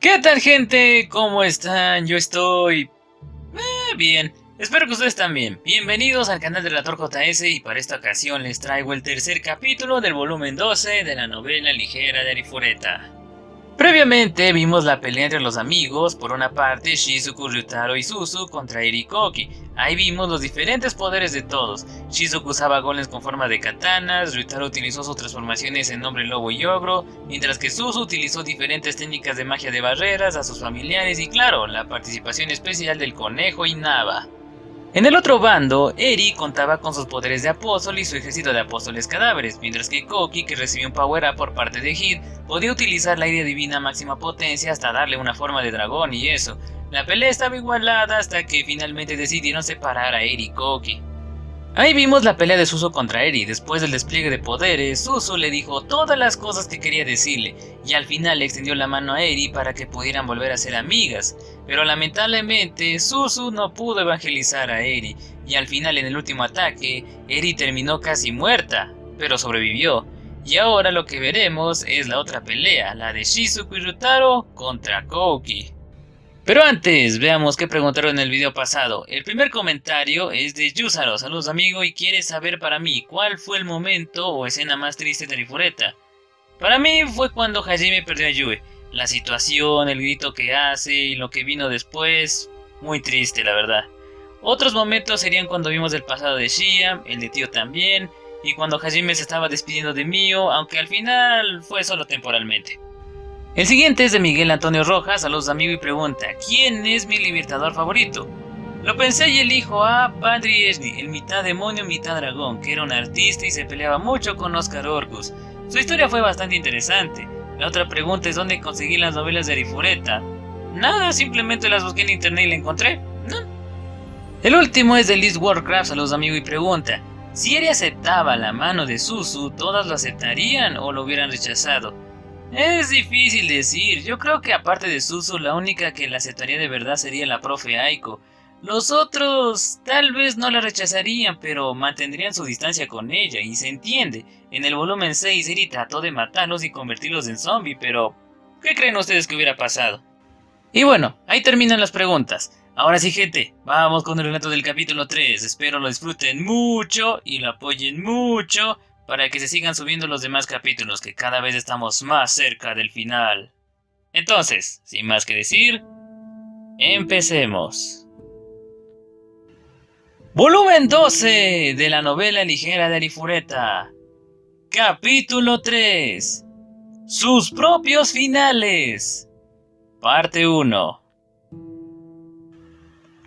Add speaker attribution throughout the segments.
Speaker 1: ¿Qué tal, gente? ¿Cómo están? Yo estoy bien. Espero que ustedes también. Bienvenidos al canal de Relator JS y para esta ocasión les traigo el tercer capítulo del volumen 12 de la novela ligera de Arifureta. Previamente vimos la pelea entre los amigos, por una parte Shizuku, Ryutaro y Suzu contra Eri y Koki. Ahí vimos los diferentes poderes de todos. Shizuku usaba golems con forma de katanas, Ryutaro utilizó sus transformaciones en hombre lobo y ogro, mientras que Suzu utilizó diferentes técnicas de magia de barreras a sus familiares y claro, la participación especial del conejo y Nava. En el otro bando, Eri contaba con sus poderes de apóstol y su ejército de apóstoles cadáveres, mientras que Koki, que recibió un power up por parte de Hit, podía utilizar la ira divina a máxima potencia hasta darle una forma de dragón y eso. La pelea estaba igualada hasta que finalmente decidieron separar a Eri y Koki. Ahí vimos la pelea de Suzu contra Eri. Después del despliegue de poderes, Suzu le dijo todas las cosas que quería decirle, y al final le extendió la mano a Eri para que pudieran volver a ser amigas. Pero lamentablemente, Suzu no pudo evangelizar a Eri, y al final en el último ataque, Eri terminó casi muerta, pero sobrevivió. Y ahora lo que veremos es la otra pelea, la de Shizuku y Ryutaro contra Koki. Pero antes, veamos qué preguntaron en el video pasado. El primer comentario es de Yusaro. Saludos amigo, y quiere saber para mí cuál fue el momento o escena más triste de Arifureta. Para mí fue cuando Hajime perdió a Yue. La situación, el grito que hace y lo que vino después, muy triste la verdad. Otros momentos serían cuando vimos el pasado de Shia, el de Tio también, y cuando Hajime se estaba despidiendo de Mio, aunque al final fue solo temporalmente. El siguiente es de Miguel Antonio Rojas, saludos amigo, y pregunta: ¿quién es mi libertador favorito? Lo pensé y elijo a Padriesni, el mitad demonio mitad dragón, que era un artista y se peleaba mucho con Oscar Orcus. Su historia fue bastante interesante. La otra pregunta es: ¿dónde conseguí las novelas de Arifureta? Nada, simplemente las busqué en internet y la encontré. No. El último es de Liz Warcraft, saludos amigo, y pregunta: si Eri aceptaba la mano de Suzu, ¿todas lo aceptarían o lo hubieran rechazado? Es difícil decir. Yo creo que aparte de Suzu, la única que la aceptaría de verdad sería la profe Aiko. Los otros tal vez no la rechazarían, pero mantendrían su distancia con ella, y se entiende. En el volumen 6 Eri trató de matarlos y convertirlos en zombie, pero ¿qué creen ustedes que hubiera pasado? Y bueno, ahí terminan las preguntas. Ahora sí, gente, vamos con el relato del capítulo 3. Espero lo disfruten mucho y lo apoyen mucho para que se sigan subiendo los demás capítulos, que cada vez estamos más cerca del final. Entonces, sin más que decir, empecemos. Volumen 12 de la novela ligera de Arifureta. Capítulo 3. Sus propios finales. Parte 1.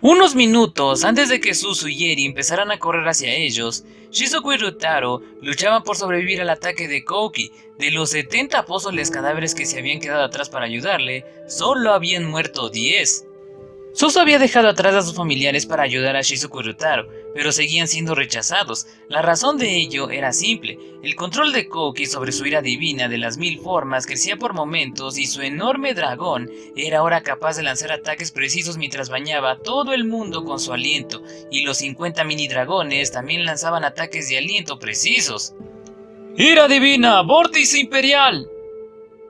Speaker 1: Unos minutos antes de que Suzu y Eri empezaran a correr hacia ellos, Shizuku y Ryutaro luchaban por sobrevivir al ataque de Koki. De los 70 apóstoles cadáveres que se habían quedado atrás para ayudarle, solo habían muerto 10. Suzu había dejado atrás a sus familiares para ayudar a Shizuku y Ryutaro, pero seguían siendo rechazados. La razón de ello era simple: el control de Koki sobre su ira divina de las 1000 formas crecía por momentos y su enorme dragón era ahora capaz de lanzar ataques precisos mientras bañaba todo el mundo con su aliento, y los 50 mini dragones también lanzaban ataques de aliento precisos. ¡Ira divina! ¡Vórtice imperial!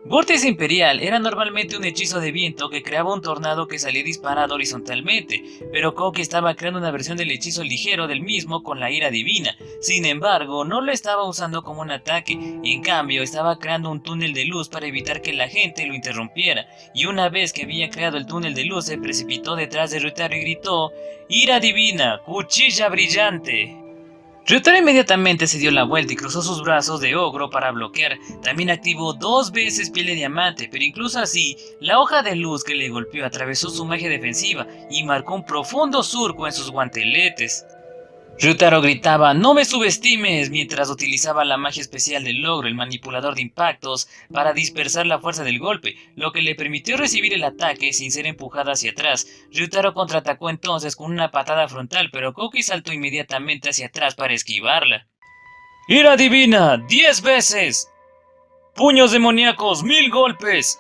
Speaker 1: Vórtice imperial era normalmente un hechizo de viento que creaba un tornado que salía disparado horizontalmente, pero Koki estaba creando una versión del hechizo ligero del mismo con la ira divina. Sin embargo, no lo estaba usando como un ataque, en cambio estaba creando un túnel de luz para evitar que la gente lo interrumpiera, y una vez que había creado el túnel de luz se precipitó detrás de Ryutaro y gritó: ¡Ira divina! ¡Cuchilla brillante! Ryutaro inmediatamente se dio la vuelta y cruzó sus brazos de ogro para bloquear. También activó 2 veces piel de diamante, pero incluso así, la hoja de luz que le golpeó atravesó su magia defensiva y marcó un profundo surco en sus guanteletes. Ryutaro gritaba: ¡no me subestimes!, mientras utilizaba la magia especial del ogro, el manipulador de impactos, para dispersar la fuerza del golpe, lo que le permitió recibir el ataque sin ser empujado hacia atrás. Ryutaro contraatacó entonces con una patada frontal, pero Koki saltó inmediatamente hacia atrás para esquivarla. ¡Ira divina! 10 veces. ¡Puños demoníacos! 1000 golpes.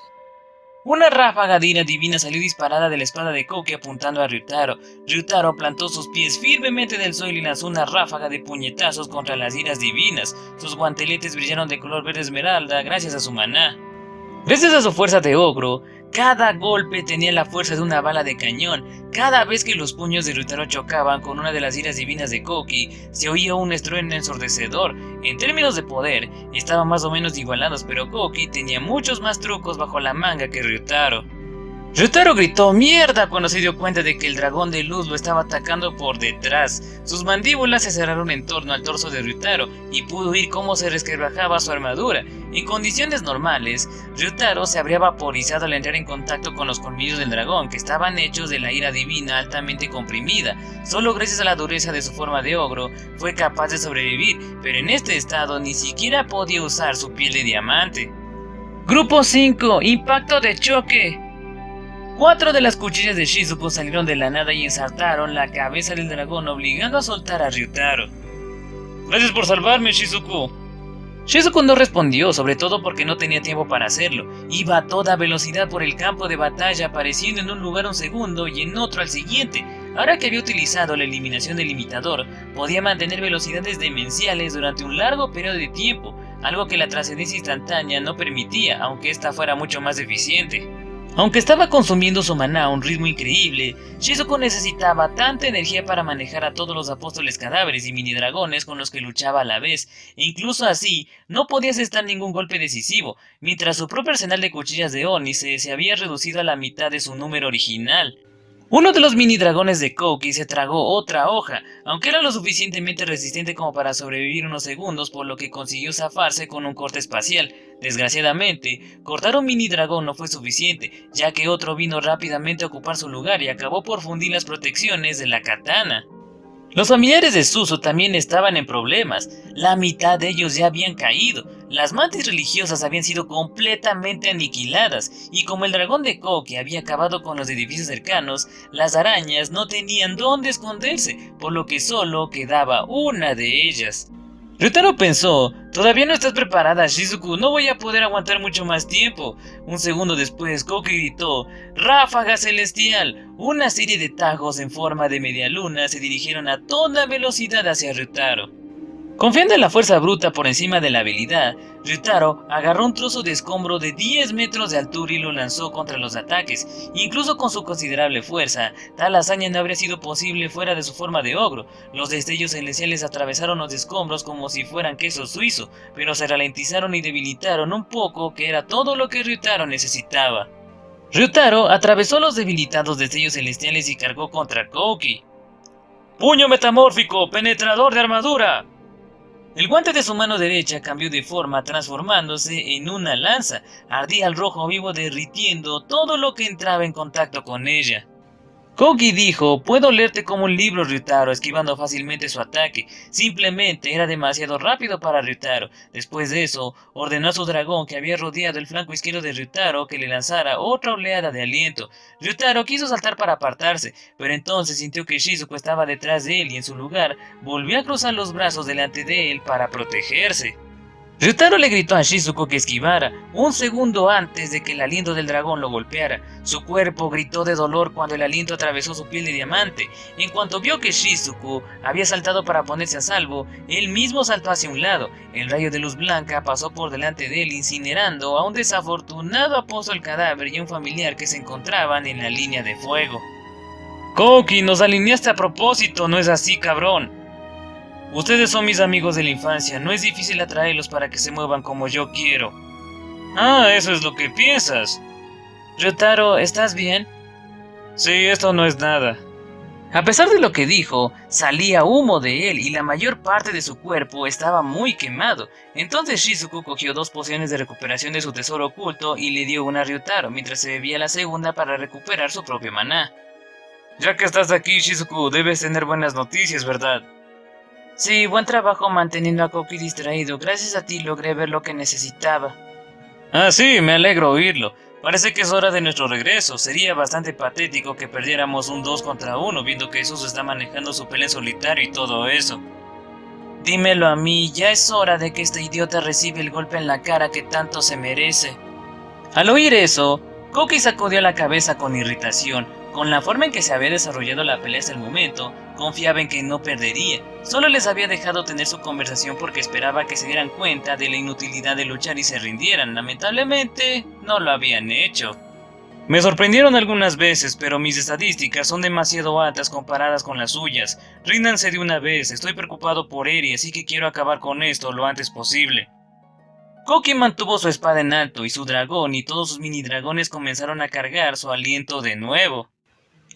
Speaker 1: Una ráfaga de ira divina salió disparada de la espada de Koki apuntando a Ryutaro. Ryutaro plantó sus pies firmemente en el suelo y lanzó una ráfaga de puñetazos contra las iras divinas. Sus guanteletes brillaron de color verde esmeralda gracias a su maná. Gracias a su fuerza de ogro, Cada golpe tenía la fuerza de una bala de cañón. Cada vez que los puños de Ryutaro chocaban con una de las iras divinas de Kouki, se oía un estruendo ensordecedor. En términos de poder, estaban más o menos igualados, pero Kouki tenía muchos más trucos bajo la manga que Ryutaro. Ryutaro gritó ¡mierda! Cuando se dio cuenta de que el dragón de luz lo estaba atacando por detrás. Sus mandíbulas se cerraron en torno al torso de Ryutaro y pudo oír cómo se resquebrajaba su armadura. En condiciones normales, Ryutaro se habría vaporizado al entrar en contacto con los colmillos del dragón, que estaban hechos de la ira divina altamente comprimida. Solo gracias a la dureza de su forma de ogro fue capaz de sobrevivir, pero en este estado ni siquiera podía usar su piel de diamante. Grupo 5, impacto de choque. 4 de las cuchillas de Shizuku salieron de la nada y ensartaron la cabeza del dragón, obligando a soltar a Ryutaro. Gracias por salvarme, Shizuku. Shizuku no respondió, sobre todo porque no tenía tiempo para hacerlo. Iba a toda velocidad por el campo de batalla, apareciendo en un lugar un segundo y en otro al siguiente. Ahora que había utilizado la eliminación del limitador, podía mantener velocidades demenciales durante un largo periodo de tiempo, algo que la trascendencia instantánea no permitía, aunque esta fuera mucho más eficiente. Aunque estaba consumiendo su maná a un ritmo increíble, Shizuku necesitaba tanta energía para manejar a todos los apóstoles cadáveres y mini dragones con los que luchaba a la vez, e incluso así no podía asestar ningún golpe decisivo, mientras su propio arsenal de cuchillas de Oni se había reducido a la mitad de su número original. Uno de los mini dragones de Kouki se tragó otra hoja, aunque era lo suficientemente resistente como para sobrevivir unos segundos, por lo que consiguió zafarse con un corte espacial. Desgraciadamente, cortar un mini dragón no fue suficiente, ya que otro vino rápidamente a ocupar su lugar y acabó por fundir las protecciones de la katana. Los familiares de Suzu también estaban en problemas. La mitad de ellos ya habían caído. Las mantis religiosas habían sido completamente aniquiladas, y como el dragón de Kouki había acabado con los edificios cercanos, las arañas no tenían dónde esconderse, por lo que solo quedaba una de ellas. Ryutaro pensó, todavía no estás preparada, Shizuku, no voy a poder aguantar mucho más tiempo. Un segundo después, Kouki gritó, ¡ráfaga celestial! Una serie de tajos en forma de media luna se dirigieron a toda velocidad hacia Ryutaro. Confiando en la fuerza bruta por encima de la habilidad, Ryutaro agarró un trozo de escombro de 10 metros de altura y lo lanzó contra los ataques. Incluso con su considerable fuerza, tal hazaña no habría sido posible fuera de su forma de ogro. Los destellos celestiales atravesaron los escombros como si fueran queso suizo, pero se ralentizaron y debilitaron un poco, que era todo lo que Ryutaro necesitaba. Ryutaro atravesó los debilitados destellos celestiales y cargó contra Kouki. ¡Puño metamórfico, penetrador de armadura! El guante de su mano derecha cambió de forma, transformándose en una lanza. Ardía al rojo vivo, derritiendo todo lo que entraba en contacto con ella. Kouki dijo, puedo leerte como un libro, Ryutaro, esquivando fácilmente su ataque. Simplemente era demasiado rápido para Ryutaro. Después de eso, ordenó a su dragón que había rodeado el flanco izquierdo de Ryutaro que le lanzara otra oleada de aliento. Ryutaro quiso saltar para apartarse, pero entonces sintió que Shizuku estaba detrás de él y en su lugar volvió a cruzar los brazos delante de él para protegerse. Ryutaro le gritó a Shizuku que esquivara, un segundo antes de que el aliento del dragón lo golpeara. Su cuerpo gritó de dolor cuando el aliento atravesó su piel de diamante. En cuanto vio que Shizuku había saltado para ponerse a salvo, él mismo saltó hacia un lado. El rayo de luz blanca pasó por delante de él, incinerando a un desafortunado apóstol cadáver y a un familiar que se encontraban en la línea de fuego. Kouki, nos alineaste a propósito, ¿no es así, cabrón? Ustedes son mis amigos de la infancia, no es difícil atraerlos para que se muevan como yo quiero. Ah, eso es lo que piensas. Ryutaro, ¿estás bien? Sí, esto no es nada. A pesar de lo que dijo, salía humo de él y la mayor parte de su cuerpo estaba muy quemado. Entonces Shizuku cogió 2 pociones de recuperación de su tesoro oculto y le dio una a Ryutaro, mientras se bebía la segunda para recuperar su propio maná. Ya que estás aquí, Shizuku, debes tener buenas noticias, ¿verdad? Sí, buen trabajo manteniendo a Kouki distraído. Gracias a ti logré ver lo que necesitaba. Ah, sí, me alegro oírlo. Parece que es hora de nuestro regreso. Sería bastante patético que perdiéramos un 2 contra 1, viendo que Suzu está manejando su pelea en solitario y todo eso. Dímelo a mí, ya es hora de que este idiota reciba el golpe en la cara que tanto se merece. Al oír eso, Kouki sacudió la cabeza con irritación. Con la forma en que se había desarrollado la pelea hasta el momento, confiaba en que no perdería. Solo les había dejado tener su conversación porque esperaba que se dieran cuenta de la inutilidad de luchar y se rindieran. Lamentablemente, no lo habían hecho. Me sorprendieron algunas veces, pero mis estadísticas son demasiado altas comparadas con las suyas. Ríndanse de una vez, estoy preocupado por Eri, así que quiero acabar con esto lo antes posible. Koki mantuvo su espada en alto y su dragón y todos sus mini dragones comenzaron a cargar su aliento de nuevo.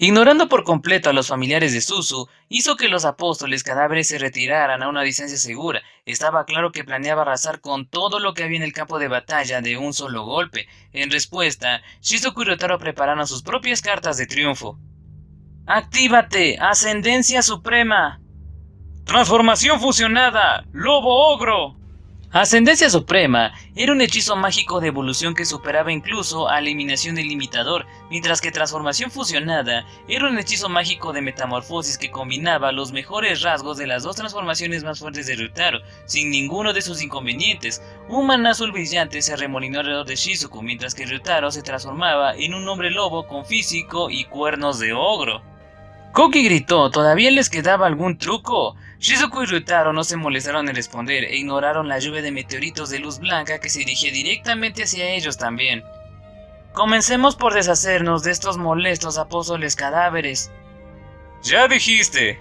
Speaker 1: Ignorando por completo a los familiares de Suzu, hizo que los apóstoles cadáveres se retiraran a una distancia segura. Estaba claro que planeaba arrasar con todo lo que había en el campo de batalla de un solo golpe. En respuesta, Shizuku y Ryotaro prepararon sus propias cartas de triunfo. ¡Actívate! ¡Ascendencia Suprema! ¡Transformación fusionada! ¡Lobo Ogro! Ascendencia Suprema era un hechizo mágico de evolución que superaba incluso a eliminación del limitador, mientras que Transformación Fusionada era un hechizo mágico de metamorfosis que combinaba los mejores rasgos de las dos transformaciones más fuertes de Ryotaro, sin ninguno de sus inconvenientes. Un maná azul brillante se arremolinó alrededor de Shizuku, mientras que Ryotaro se transformaba en un hombre lobo con físico y cuernos de ogro. Koki gritó, ¿todavía les quedaba algún truco? Shizuku y Ryotaro no se molestaron en responder e ignoraron la lluvia de meteoritos de luz blanca que se dirigía directamente hacia ellos también. Comencemos por deshacernos de estos molestos apóstoles cadáveres. ¡Ya dijiste!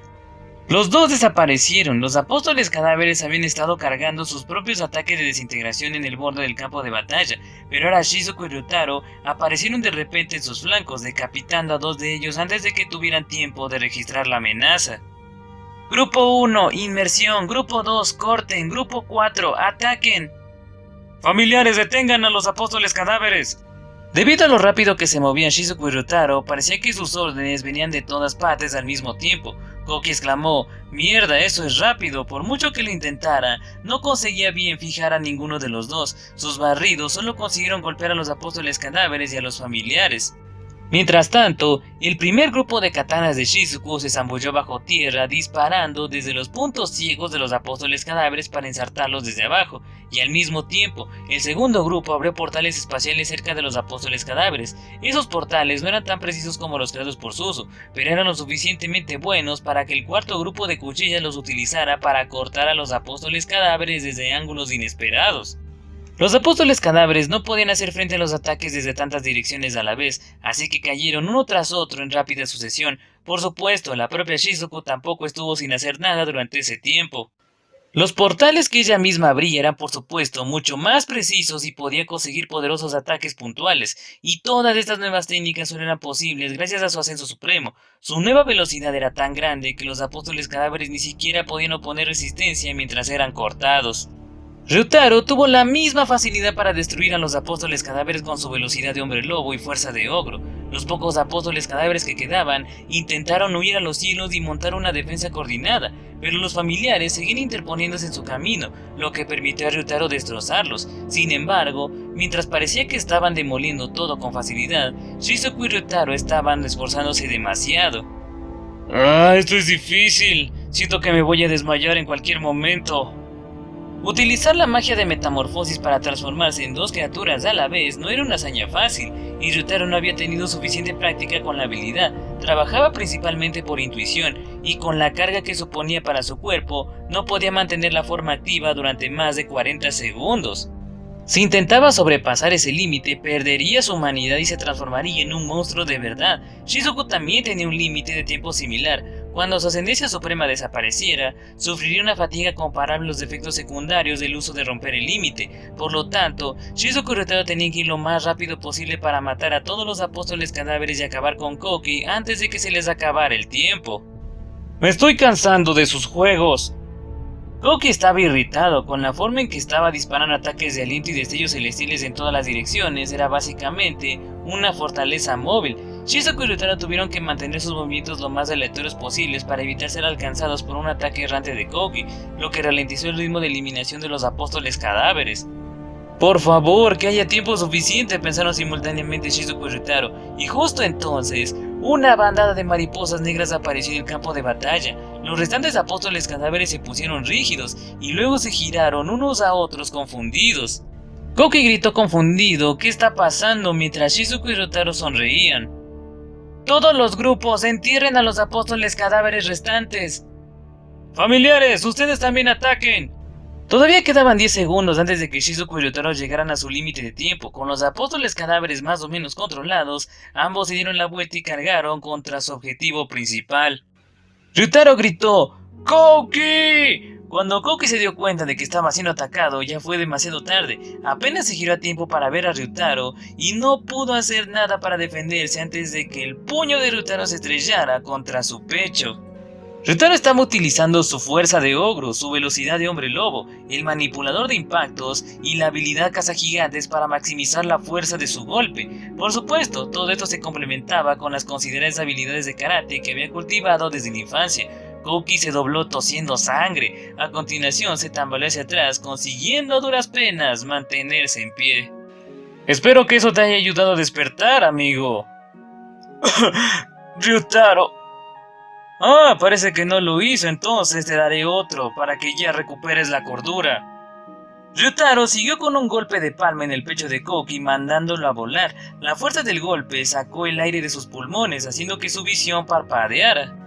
Speaker 1: Los dos desaparecieron. Los apóstoles cadáveres habían estado cargando sus propios ataques de desintegración en el borde del campo de batalla, pero ahora Shizuku y Ryotaro aparecieron de repente en sus flancos, decapitando a dos de ellos antes de que tuvieran tiempo de registrar la amenaza. Grupo 1, inmersión. Grupo 2, corten. Grupo 4, ataquen. Familiares, detengan a los apóstoles cadáveres. Debido a lo rápido que se movían Shizuku y Ryotaro, parecía que sus órdenes venían de todas partes al mismo tiempo. Koki exclamó, «¡Mierda, eso es rápido!». Por mucho que lo intentara, no conseguía bien fijar a ninguno de los dos. Sus barridos solo consiguieron golpear a los apóstoles cadáveres y a los familiares. Mientras tanto, el primer grupo de katanas de Shizuku se zambulló bajo tierra disparando desde los puntos ciegos de los apóstoles cadáveres para ensartarlos desde abajo, y al mismo tiempo, el segundo grupo abrió portales espaciales cerca de los apóstoles cadáveres. Esos portales no eran tan precisos como los creados por Suzu, pero eran lo suficientemente buenos para que el cuarto grupo de cuchillas los utilizara para cortar a los apóstoles cadáveres desde ángulos inesperados. Los apóstoles cadáveres no podían hacer frente a los ataques desde tantas direcciones a la vez, así que cayeron uno tras otro en rápida sucesión. Por supuesto, la propia Shizuku tampoco estuvo sin hacer nada durante ese tiempo. Los portales que ella misma abría eran por supuesto mucho más precisos y podía conseguir poderosos ataques puntuales, y todas estas nuevas técnicas solo eran posibles gracias a su ascenso supremo. Su nueva velocidad era tan grande que los apóstoles cadáveres ni siquiera podían oponer resistencia mientras eran cortados. Ryotaro tuvo la misma facilidad para destruir a los apóstoles cadáveres con su velocidad de hombre lobo y fuerza de ogro. Los pocos apóstoles cadáveres que quedaban intentaron huir a los cielos y montar una defensa coordinada, pero los familiares seguían interponiéndose en su camino, lo que permitió a Ryotaro destrozarlos. Sin embargo, mientras parecía que estaban demoliendo todo con facilidad, Shizuku y Ryotaro estaban esforzándose demasiado. Esto es difícil. Siento que me voy a desmayar en cualquier momento. Utilizar la magia de metamorfosis para transformarse en dos criaturas a la vez no era una hazaña fácil, y Ryotaro no había tenido suficiente práctica con la habilidad. Trabajaba principalmente por intuición, y con la carga que suponía para su cuerpo, no podía mantener la forma activa durante más de 40 segundos. Si intentaba sobrepasar ese límite, perdería su humanidad y se transformaría en un monstruo de verdad. Shizuku también tenía un límite de tiempo similar. Cuando su ascendencia suprema desapareciera, sufriría una fatiga comparable a los efectos secundarios del uso de romper el límite. Por lo tanto, Shizuku y Ryotaro tenían que ir lo más rápido posible para matar a todos los apóstoles cadáveres y acabar con Koki antes de que se les acabara el tiempo. Me estoy cansando de sus juegos. Koki estaba irritado con la forma en que estaba disparando ataques de aliento y destellos celestiales en todas las direcciones. Era básicamente una fortaleza móvil. Shizuku y Ryotaro tuvieron que mantener sus movimientos lo más aleatorios posibles para evitar ser alcanzados por un ataque errante de Koki, lo que ralentizó el ritmo de eliminación de los apóstoles cadáveres. Por favor, que haya tiempo suficiente, pensaron simultáneamente Shizuku y Ryotaro, y justo entonces, una bandada de mariposas negras apareció en el campo de batalla. Los restantes apóstoles cadáveres se pusieron rígidos, y luego se giraron unos a otros confundidos. Koki gritó confundido, ¿qué está pasando?, mientras Shizuku y Ryotaro sonreían. Todos los grupos, entierren a los apóstoles cadáveres restantes. Familiares, ustedes también ataquen. Todavía quedaban 10 segundos antes de que Shizuku y Ryutaro llegaran a su límite de tiempo. Con los apóstoles cadáveres más o menos controlados, ambos se dieron la vuelta y cargaron contra su objetivo principal. Ryutaro gritó ¡Kouki! Cuando Kouki se dio cuenta de que estaba siendo atacado, ya fue demasiado tarde. Apenas se giró a tiempo para ver a Ryutaro y no pudo hacer nada para defenderse antes de que el puño de Ryutaro se estrellara contra su pecho. Ryutaro estaba utilizando su fuerza de ogro, su velocidad de hombre lobo, el manipulador de impactos y la habilidad cazagigantes para maximizar la fuerza de su golpe. Por supuesto, todo esto se complementaba con las consideradas habilidades de karate que había cultivado desde la infancia. Kouki se dobló tosiendo sangre. A continuación se tambaleó hacia atrás, consiguiendo a duras penas mantenerse en pie. Espero que eso te haya ayudado a despertar, amigo. Ryutaro. Parece que no lo hizo, entonces te daré otro para que ya recuperes la cordura. Ryutaro siguió con un golpe de palma en el pecho de Kouki, mandándolo a volar. La fuerza del golpe sacó el aire de sus pulmones, haciendo que su visión parpadeara.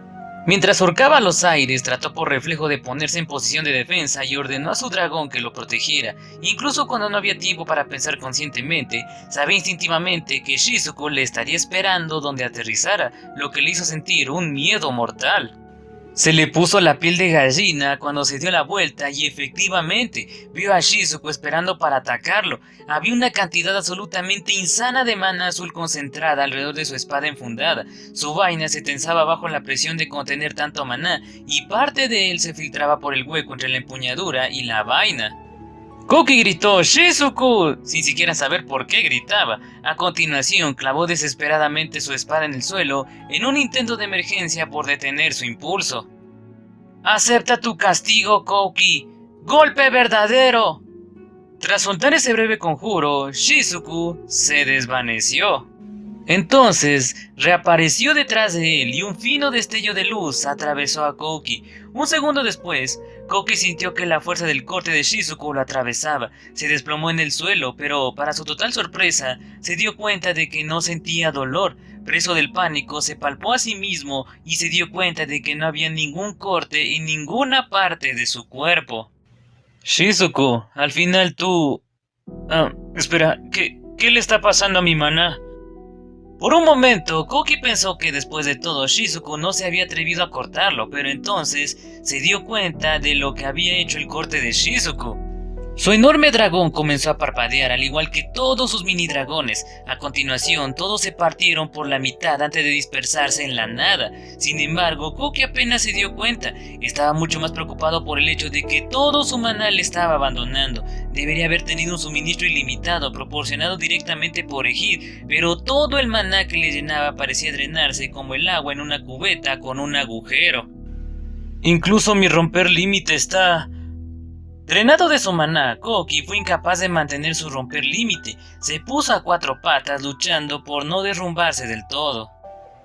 Speaker 1: Mientras surcaba los aires, trató por reflejo de ponerse en posición de defensa y ordenó a su dragón que lo protegiera. Incluso cuando no había tiempo para pensar conscientemente, sabía instintivamente que Shizuku le estaría esperando donde aterrizara, lo que le hizo sentir un miedo mortal. Se le puso la piel de gallina cuando se dio la vuelta y efectivamente vio a Shizuku esperando para atacarlo. Había una cantidad absolutamente insana de mana azul concentrada alrededor de su espada enfundada. Su vaina se tensaba bajo la presión de contener tanto maná y parte de él se filtraba por el hueco entre la empuñadura y la vaina. Kouki gritó ¡Shizuku!, sin siquiera saber por qué gritaba. A continuación clavó desesperadamente su espada en el suelo en un intento de emergencia por detener su impulso. ¡Acepta tu castigo, Kouki! ¡Golpe verdadero! Tras soltar ese breve conjuro, Shizuku se desvaneció. Entonces reapareció detrás de él y un fino destello de luz atravesó a Kouki. Un segundo después, Kouki sintió que la fuerza del corte de Shizuku lo atravesaba. Se desplomó en el suelo, pero para su total sorpresa, se dio cuenta de que no sentía dolor. Preso del pánico, se palpó a sí mismo y se dio cuenta de que no había ningún corte en ninguna parte de su cuerpo. Shizuku, al final tú... espera, ¿qué le está pasando a mi maná? Por un momento, Kouki pensó que después de todo Shizuku no se había atrevido a cortarlo, pero entonces se dio cuenta de lo que había hecho el corte de Shizuku. Su enorme dragón comenzó a parpadear, al igual que todos sus mini dragones. A continuación, todos se partieron por la mitad antes de dispersarse en la nada. Sin embargo, Kouki apenas se dio cuenta. Estaba mucho más preocupado por el hecho de que todo su maná le estaba abandonando. Debería haber tenido un suministro ilimitado proporcionado directamente por Ejid, pero todo el maná que le llenaba parecía drenarse como el agua en una cubeta con un agujero. Incluso mi romper límite está... Drenado de su maná, Kouki fue incapaz de mantener su romper límite. Se puso a cuatro patas luchando por no derrumbarse del todo.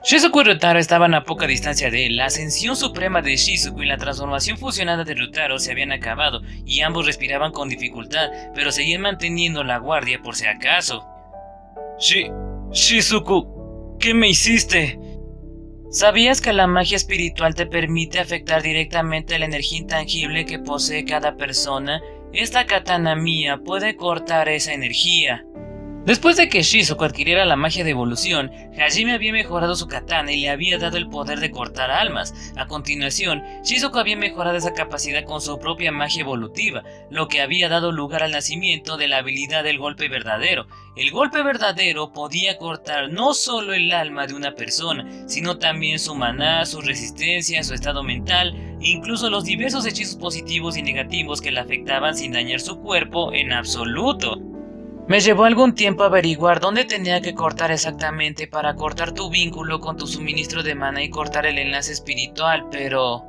Speaker 1: Shizuku y Ryutaro estaban a poca distancia de él. La ascensión suprema de Shizuku y la transformación fusionada de Ryutaro se habían acabado y ambos respiraban con dificultad, pero seguían manteniendo la guardia por si acaso. Shizuku, ¿qué me hiciste? ¿Sabías que la magia espiritual te permite afectar directamente la energía intangible que posee cada persona? Esta katana mía puede cortar esa energía. Después de que Shizuku adquiriera la magia de evolución, Hajime había mejorado su katana y le había dado el poder de cortar almas. A continuación, Shizuku había mejorado esa capacidad con su propia magia evolutiva, lo que había dado lugar al nacimiento de la habilidad del golpe verdadero. El golpe verdadero podía cortar no solo el alma de una persona, sino también su maná, su resistencia, su estado mental, e incluso los diversos hechizos positivos y negativos que le afectaban sin dañar su cuerpo en absoluto. Me llevó algún tiempo averiguar dónde tenía que cortar exactamente para cortar tu vínculo con tu suministro de mana y cortar el enlace espiritual, pero...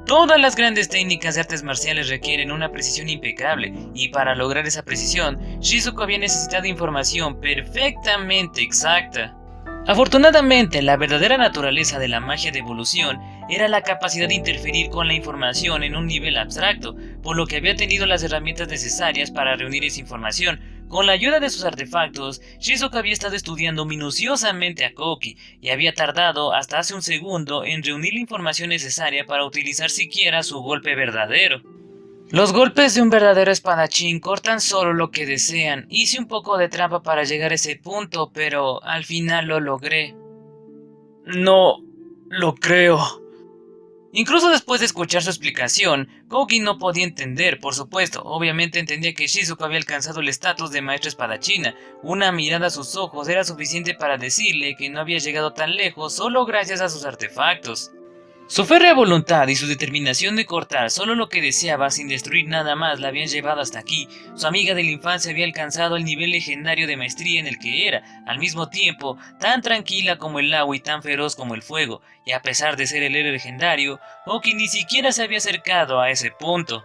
Speaker 1: Todas las grandes técnicas de artes marciales requieren una precisión impecable, y para lograr esa precisión, Shizuku había necesitado información perfectamente exacta. Afortunadamente, la verdadera naturaleza de la magia de evolución era la capacidad de interferir con la información en un nivel abstracto, por lo que había tenido las herramientas necesarias para reunir esa información. Con la ayuda de sus artefactos, Shizuku había estado estudiando minuciosamente a Kouki y había tardado hasta hace un segundo en reunir la información necesaria para utilizar siquiera su golpe verdadero. Los golpes de un verdadero espadachín cortan solo lo que desean. Hice un poco de trampa para llegar a ese punto, pero al final lo logré. No lo creo. Incluso después de escuchar su explicación, Kouki no podía entender, por supuesto. Obviamente entendía que Shizuko había alcanzado el estatus de maestra espadachina. Una mirada a sus ojos era suficiente para decirle que no había llegado tan lejos solo gracias a sus artefactos. Su férrea voluntad y su determinación de cortar solo lo que deseaba sin destruir nada más la habían llevado hasta aquí. Su amiga de la infancia había alcanzado el nivel legendario de maestría en el que era, al mismo tiempo, tan tranquila como el agua y tan feroz como el fuego, y a pesar de ser el héroe legendario, Oki ni siquiera se había acercado a ese punto.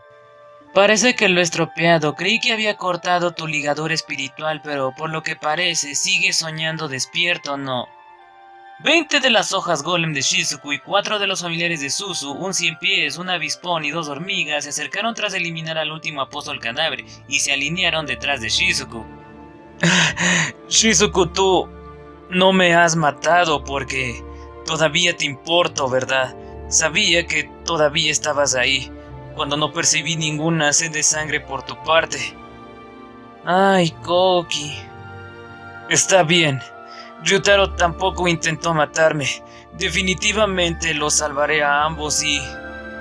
Speaker 1: Parece que lo he estropeado, creí que había cortado tu ligador espiritual, pero por lo que parece, sigues soñando despierto, ¿no? 20 de las hojas golem de Shizuku y 4 de los familiares de Suzu, un 100 pies, un avispón y 2 hormigas se acercaron tras eliminar al último apóstol cadáver y se alinearon detrás de Shizuku. Shizuku, tú no me has matado porque todavía te importo, ¿verdad? Sabía que todavía estabas ahí cuando no percibí ninguna sed de sangre por tu parte. Ay, Kouki. Está bien. Ryutaro tampoco intentó matarme. Definitivamente los salvaré a ambos y...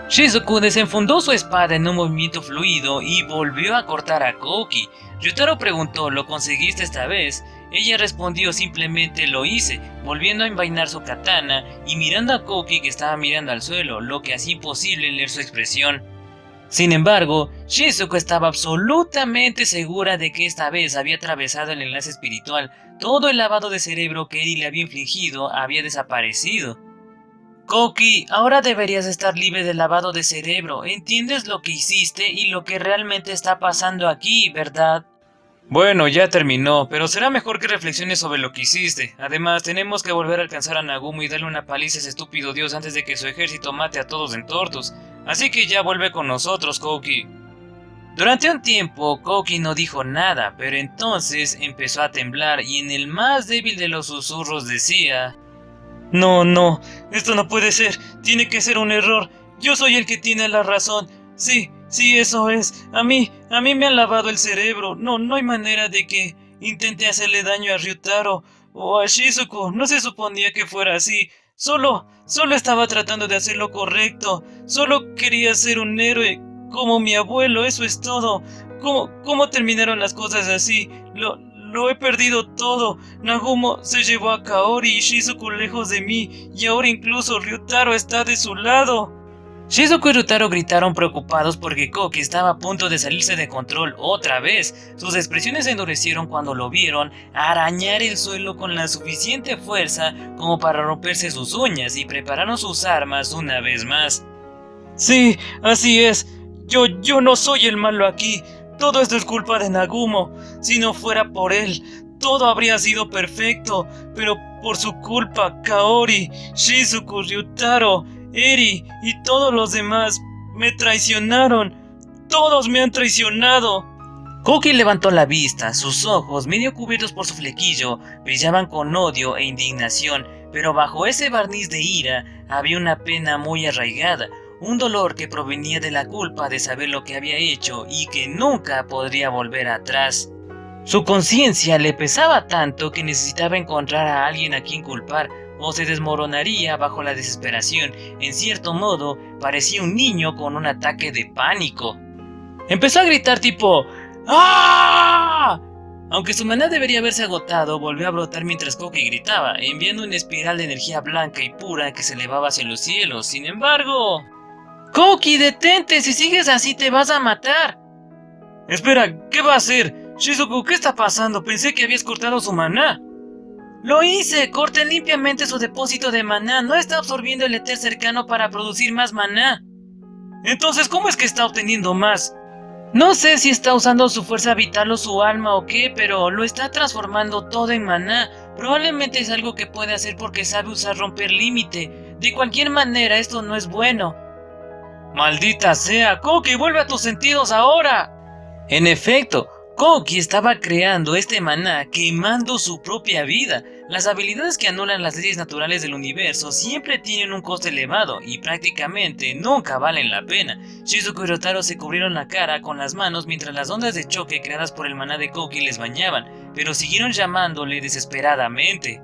Speaker 1: Shizuku desenfundó su espada en un movimiento fluido y volvió a cortar a Kouki. Ryutaro preguntó, ¿lo conseguiste esta vez? Ella respondió, simplemente lo hice, volviendo a envainar su katana y mirando a Kouki que estaba mirando al suelo, lo que hacía imposible leer su expresión. Sin embargo, Shizuko estaba absolutamente segura de que esta vez había atravesado el enlace espiritual. Todo el lavado de cerebro que Eri le había infligido había desaparecido. Kouki, ahora deberías estar libre del lavado de cerebro. Entiendes lo que hiciste y lo que realmente está pasando aquí, ¿verdad? Bueno, ya terminó, pero será mejor que reflexiones sobre lo que hiciste. Además, tenemos que volver a alcanzar a Nagumo y darle una paliza a ese estúpido dios antes de que su ejército mate a todos en Tortus. Así que ya vuelve con nosotros, Kouki. Durante un tiempo, Kouki no dijo nada, pero entonces empezó a temblar y en el más débil de los susurros decía: No, esto no puede ser, tiene que ser un error. Yo soy el que tiene la razón. Sí, eso es. A mí me han lavado el cerebro. No hay manera de que intente hacerle daño a Ryutaro o a Shizuko. No se suponía que fuera así. Solo estaba tratando de hacer lo correcto. Solo quería ser un héroe como mi abuelo, eso es todo. ¿Cómo terminaron las cosas así? Lo he perdido todo. Nagumo se llevó a Kaori y Shizuku lejos de mí, y ahora incluso Ryutaro está de su lado. Shizuku y Ryutaro gritaron preocupados porque Kouki estaba a punto de salirse de control otra vez. Sus expresiones se endurecieron cuando lo vieron arañar el suelo con la suficiente fuerza como para romperse sus uñas y prepararon sus armas una vez más. Sí, así es. Yo no soy el malo aquí. Todo esto es culpa de Nagumo. Si no fuera por él, todo habría sido perfecto. Pero por su culpa, Kaori, Shizuku, Ryutaro, Eri y todos los demás me traicionaron. Todos me han traicionado. Kouki levantó la vista. Sus ojos, medio cubiertos por su flequillo, brillaban con odio e indignación. Pero bajo ese barniz de ira había una pena muy arraigada. Un dolor que provenía de la culpa de saber lo que había hecho y que nunca podría volver atrás. Su conciencia le pesaba tanto que necesitaba encontrar a alguien a quien culpar o se desmoronaría bajo la desesperación. En cierto modo, parecía un niño con un ataque de pánico. Empezó a gritar tipo ¡ah! Aunque su maná debería haberse agotado, volvió a brotar mientras Kouki gritaba, enviando una espiral de energía blanca y pura que se elevaba hacia los cielos. Sin embargo... ¡Kouki, detente! Si sigues así te vas a matar. Espera, ¿qué va a hacer? Shizuku, ¿qué está pasando? Pensé que habías cortado su maná. Lo hice, corté limpiamente su depósito de maná. No está absorbiendo el éter cercano para producir más maná. Entonces, ¿cómo es que está obteniendo más? No sé si está usando su fuerza vital o su alma o qué, pero lo está transformando todo en maná. Probablemente es algo que puede hacer porque sabe usar romper límite. De cualquier manera, esto no es bueno. ¡Maldita sea! ¡Kouki, vuelve a tus sentidos ahora! En efecto, Koki estaba creando este maná quemando su propia vida. Las habilidades que anulan las leyes naturales del universo siempre tienen un coste elevado y prácticamente nunca valen la pena. Shizuku y Ryotaro se cubrieron la cara con las manos mientras las ondas de choque creadas por el maná de Koki les bañaban, pero siguieron llamándole desesperadamente.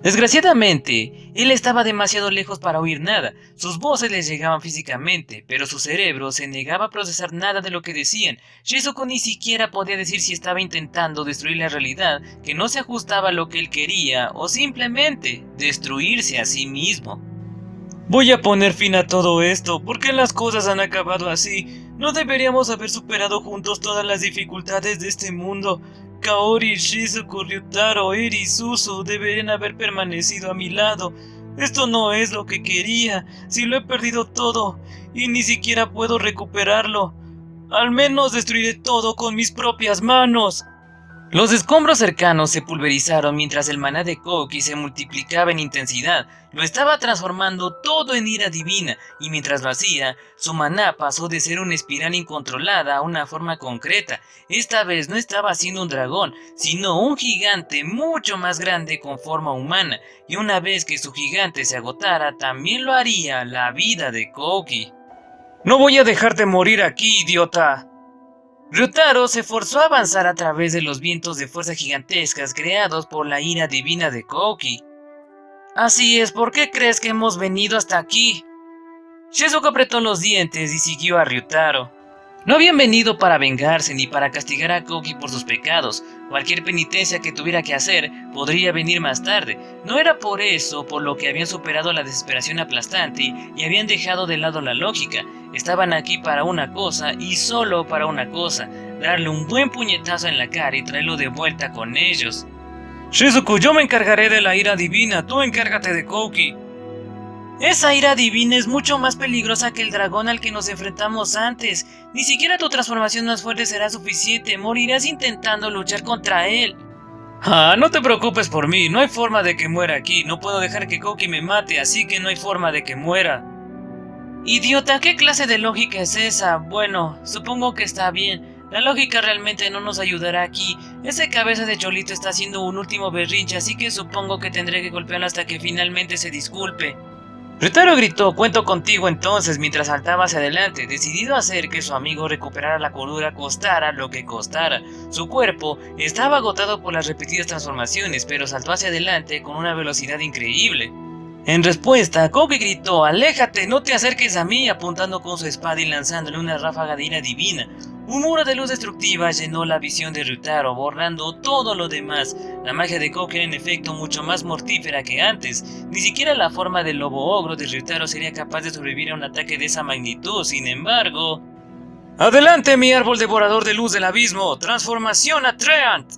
Speaker 1: Desgraciadamente, él estaba demasiado lejos para oír nada. Sus voces les llegaban físicamente, pero su cerebro se negaba a procesar nada de lo que decían. Shizuku ni siquiera podía decir si estaba intentando destruir la realidad que no se ajustaba a lo que él quería o simplemente destruirse a sí mismo. Voy a poner fin a todo esto, porque las cosas han acabado así. No deberíamos haber superado juntos todas las dificultades de este mundo. Kaori, Shizuku, Ryotaro, Eri y Suzu deberían haber permanecido a mi lado. Esto no es lo que quería, si lo he perdido todo, y ni siquiera puedo recuperarlo. Al menos destruiré todo con mis propias manos. Los escombros cercanos se pulverizaron mientras el maná de Koki se multiplicaba en intensidad. Lo estaba transformando todo en ira divina, y mientras lo hacía, su maná pasó de ser una espiral incontrolada a una forma concreta. Esta vez no estaba siendo un dragón, sino un gigante mucho más grande con forma humana, y una vez que su gigante se agotara, también lo haría la vida de Koki. ¡No voy a dejarte morir aquí, idiota! Ryotaro se forzó a avanzar a través de los vientos de fuerza gigantescas creados por la ira divina de Koki. Así es, ¿por qué crees que hemos venido hasta aquí? Shizuku apretó los dientes y siguió a Ryotaro. No habían venido para vengarse ni para castigar a Koki por sus pecados. Cualquier penitencia que tuviera que hacer podría venir más tarde. No era por eso por lo que habían superado la desesperación aplastante y habían dejado de lado la lógica. Estaban aquí para una cosa y solo para una cosa: darle un buen puñetazo en la cara y traerlo de vuelta con ellos. Shizuku, yo me encargaré de la ira divina, tú encárgate de Koki. Esa ira divina es mucho más peligrosa que el dragón al que nos enfrentamos antes. Ni siquiera tu transformación más fuerte será suficiente, morirás intentando luchar contra él. No te preocupes por mí, no hay forma de que muera aquí, no puedo dejar que Koki me mate, así que no hay forma de que muera. Idiota, ¿qué clase de lógica es esa? Bueno, supongo que está bien. La lógica realmente no nos ayudará aquí. Ese cabeza de cholito está haciendo un último berrinche, así que supongo que tendré que golpearlo hasta que finalmente se disculpe. Ryotaro gritó: cuento contigo entonces, mientras saltaba hacia adelante, decidido a hacer que su amigo recuperara la cordura costara lo que costara. Su cuerpo estaba agotado por las repetidas transformaciones, pero saltó hacia adelante con una velocidad increíble. En respuesta, Koki gritó: aléjate, no te acerques a mí, apuntando con su espada y lanzándole una ráfaga de ira divina. Un muro de luz destructiva llenó la visión de Ryotaro, borrando todo lo demás. La magia de Koki era en efecto mucho más mortífera que antes. Ni siquiera la forma del lobo ogro de Ryotaro sería capaz de sobrevivir a un ataque de esa magnitud. Sin embargo... ¡Adelante, mi árbol devorador de luz del abismo! ¡Transformación a Treant!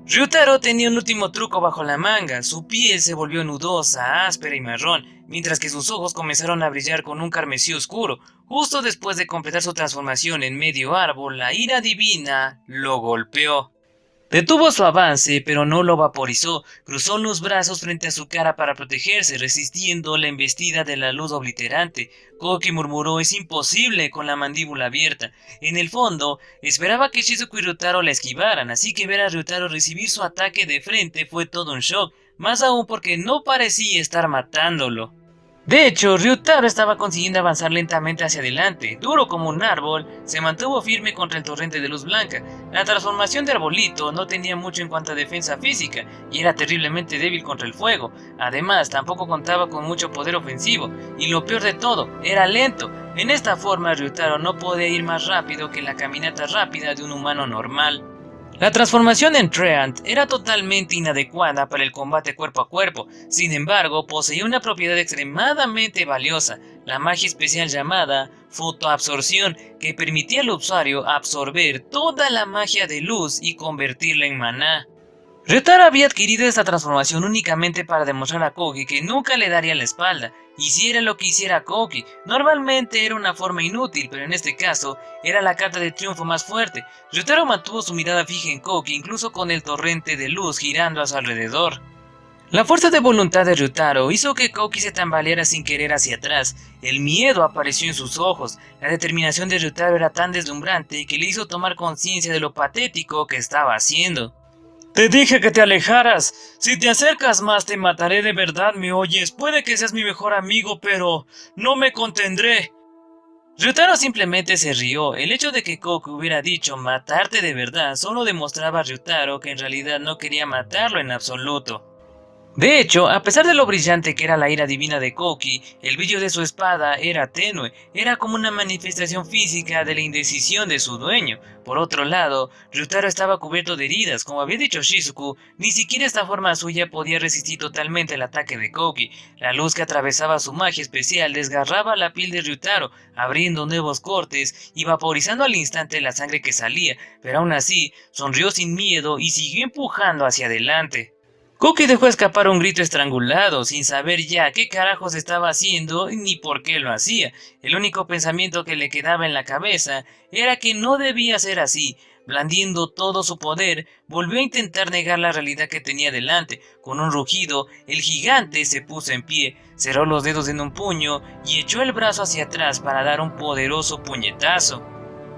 Speaker 1: Ryotaro tenía un último truco bajo la manga. Su piel se volvió nudosa, áspera y marrón, mientras que sus ojos comenzaron a brillar con un carmesí oscuro. Justo después de completar su transformación en medio árbol, la ira divina lo golpeó. Detuvo su avance, pero no lo vaporizó. Cruzó los brazos frente a su cara para protegerse, resistiendo la embestida de la luz obliterante. Koki murmuró: es imposible, con la mandíbula abierta. En el fondo, esperaba que Shizuku y Ryotaro la esquivaran, así que ver a Ryotaro recibir su ataque de frente fue todo un shock, más aún porque no parecía estar matándolo. De hecho, Ryotaro estaba consiguiendo avanzar lentamente hacia adelante. Duro como un árbol, se mantuvo firme contra el torrente de luz blanca. La transformación de arbolito no tenía mucho en cuanto a defensa física y era terriblemente débil contra el fuego. Además, tampoco contaba con mucho poder ofensivo, y lo peor de todo, era lento. En esta forma, Ryotaro no podía ir más rápido que la caminata rápida de un humano normal. La transformación en Treant era totalmente inadecuada para el combate cuerpo a cuerpo. Sin embargo, poseía una propiedad extremadamente valiosa: la magia especial llamada fotoabsorción, que permitía al usuario absorber toda la magia de luz y convertirla en maná. Ryotaro había adquirido esta transformación únicamente para demostrar a Koki que nunca le daría la espalda, hiciera lo que hiciera Koki. Normalmente era una forma inútil, pero en este caso era la carta de triunfo más fuerte. Ryotaro mantuvo su mirada fija en Koki, incluso con el torrente de luz girando a su alrededor. La fuerza de voluntad de Ryutaro hizo que Koki se tambaleara sin querer hacia atrás. El miedo apareció en sus ojos. La determinación de Ryutaro era tan deslumbrante que le hizo tomar conciencia de lo patético que estaba haciendo. Te dije que te alejaras. Si te acercas más te mataré de verdad, ¿me oyes? Puede que seas mi mejor amigo, pero no me contendré. Ryutaro simplemente se rió. El hecho de que Koki hubiera dicho matarte de verdad solo demostraba a Ryutaro que en realidad no quería matarlo en absoluto. De hecho, a pesar de lo brillante que era la ira divina de Koki, el brillo de su espada era tenue, era como una manifestación física de la indecisión de su dueño. Por otro lado, Ryutaro estaba cubierto de heridas, como había dicho Shizuku, ni siquiera esta forma suya podía resistir totalmente el ataque de Koki. La luz que atravesaba su magia especial desgarraba la piel de Ryutaro, abriendo nuevos cortes y vaporizando al instante la sangre que salía, pero aún así, sonrió sin miedo y siguió empujando hacia adelante. Koki dejó escapar un grito estrangulado, sin saber ya qué carajos estaba haciendo ni por qué lo hacía. El único pensamiento que le quedaba en la cabeza era que no debía ser así. Blandiendo todo su poder, volvió a intentar negar la realidad que tenía delante. Con un rugido, el gigante se puso en pie, cerró los dedos en un puño y echó el brazo hacia atrás para dar un poderoso puñetazo.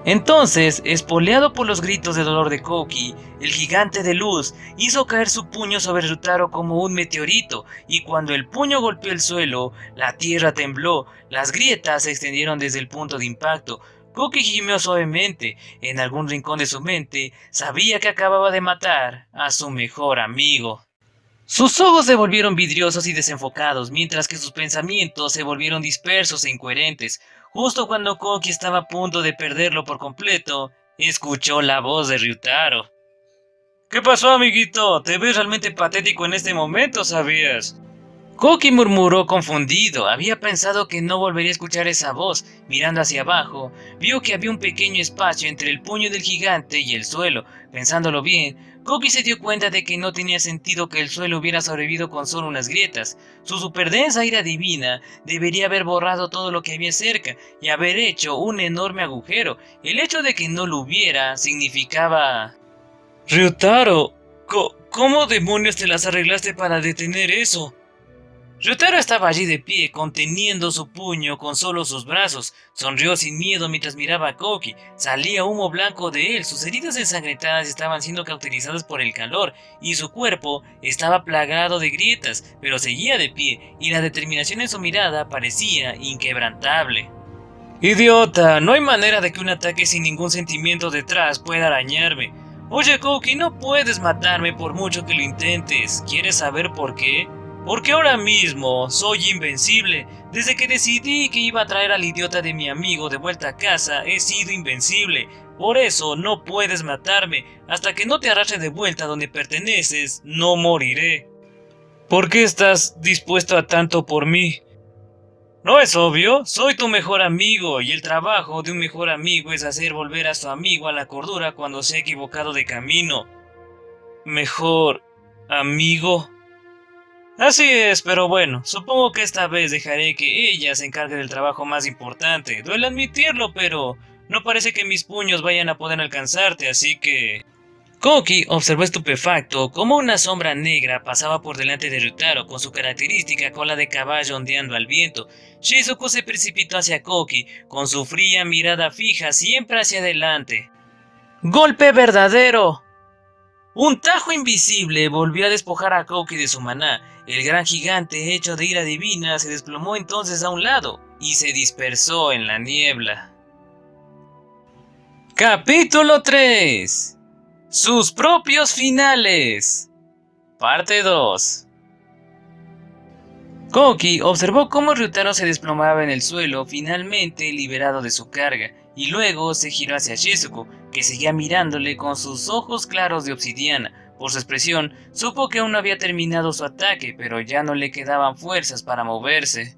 Speaker 1: Entonces, espoleado por los gritos de dolor de Koki, el gigante de luz hizo caer su puño sobre Ryutaro como un meteorito, y cuando el puño golpeó el suelo, la tierra tembló, las grietas se extendieron desde el punto de impacto. Koki gimió suavemente. En algún rincón de su mente, sabía que acababa de matar a su mejor amigo. Sus ojos se volvieron vidriosos y desenfocados, mientras que sus pensamientos se volvieron dispersos e incoherentes. Justo cuando Koki estaba a punto de perderlo por completo, escuchó la voz de Ryutaro. ¿Qué pasó, amiguito? Te ves realmente patético en este momento, ¿sabías? Koki murmuró confundido. Había pensado que no volvería a escuchar esa voz. Mirando hacia abajo, vio que había un pequeño espacio entre el puño del gigante y el suelo. Pensándolo bien, Koki se dio cuenta de que no tenía sentido que el suelo hubiera sobrevivido con solo unas grietas. Su superdensa ira divina debería haber borrado todo lo que había cerca y haber hecho un enorme agujero. El hecho de que no lo hubiera significaba... Ryutaro, ¿cómo demonios te las arreglaste para detener eso? Ryutaro estaba allí de pie, conteniendo su puño con solo sus brazos. Sonrió sin miedo mientras miraba a Koki. Salía humo blanco de él, sus heridas ensangrentadas estaban siendo cauterizadas por el calor, y su cuerpo estaba plagado de grietas, pero seguía de pie, y la determinación en su mirada parecía inquebrantable. ¡Idiota! No hay manera de que un ataque sin ningún sentimiento detrás pueda arañarme. Oye, Koki, no puedes matarme por mucho que lo intentes. ¿Quieres saber por qué? Porque ahora mismo soy invencible. Desde que decidí que iba a traer al idiota de mi amigo de vuelta a casa, he sido invencible. Por eso no puedes matarme. Hasta que no te arrastre de vuelta donde perteneces, no moriré. ¿Por qué estás dispuesto a tanto por mí? ¿No es obvio? Soy tu mejor amigo, y el trabajo de un mejor amigo es hacer volver a su amigo a la cordura cuando se ha equivocado de camino. ¿Mejor amigo? Así es, pero bueno, supongo que esta vez dejaré que ella se encargue del trabajo más importante. Duele admitirlo, pero no parece que mis puños vayan a poder alcanzarte, así que... Koki observó estupefacto cómo una sombra negra pasaba por delante de Ryutaro con su característica cola de caballo ondeando al viento. Shizuku se precipitó hacia Koki con su fría mirada fija siempre hacia adelante. ¡Golpe verdadero! Un tajo invisible volvió a despojar a Koki de su maná. El gran gigante hecho de ira divina se desplomó entonces a un lado y se dispersó en la niebla. Capítulo 3. Sus propios finales. Parte 2. Koki observó cómo Ryutaro se desplomaba en el suelo, finalmente liberado de su carga, y luego se giró hacia Shizuku, que seguía mirándole con sus ojos claros de obsidiana. Por su expresión, supo que aún no había terminado su ataque, pero ya no le quedaban fuerzas para moverse.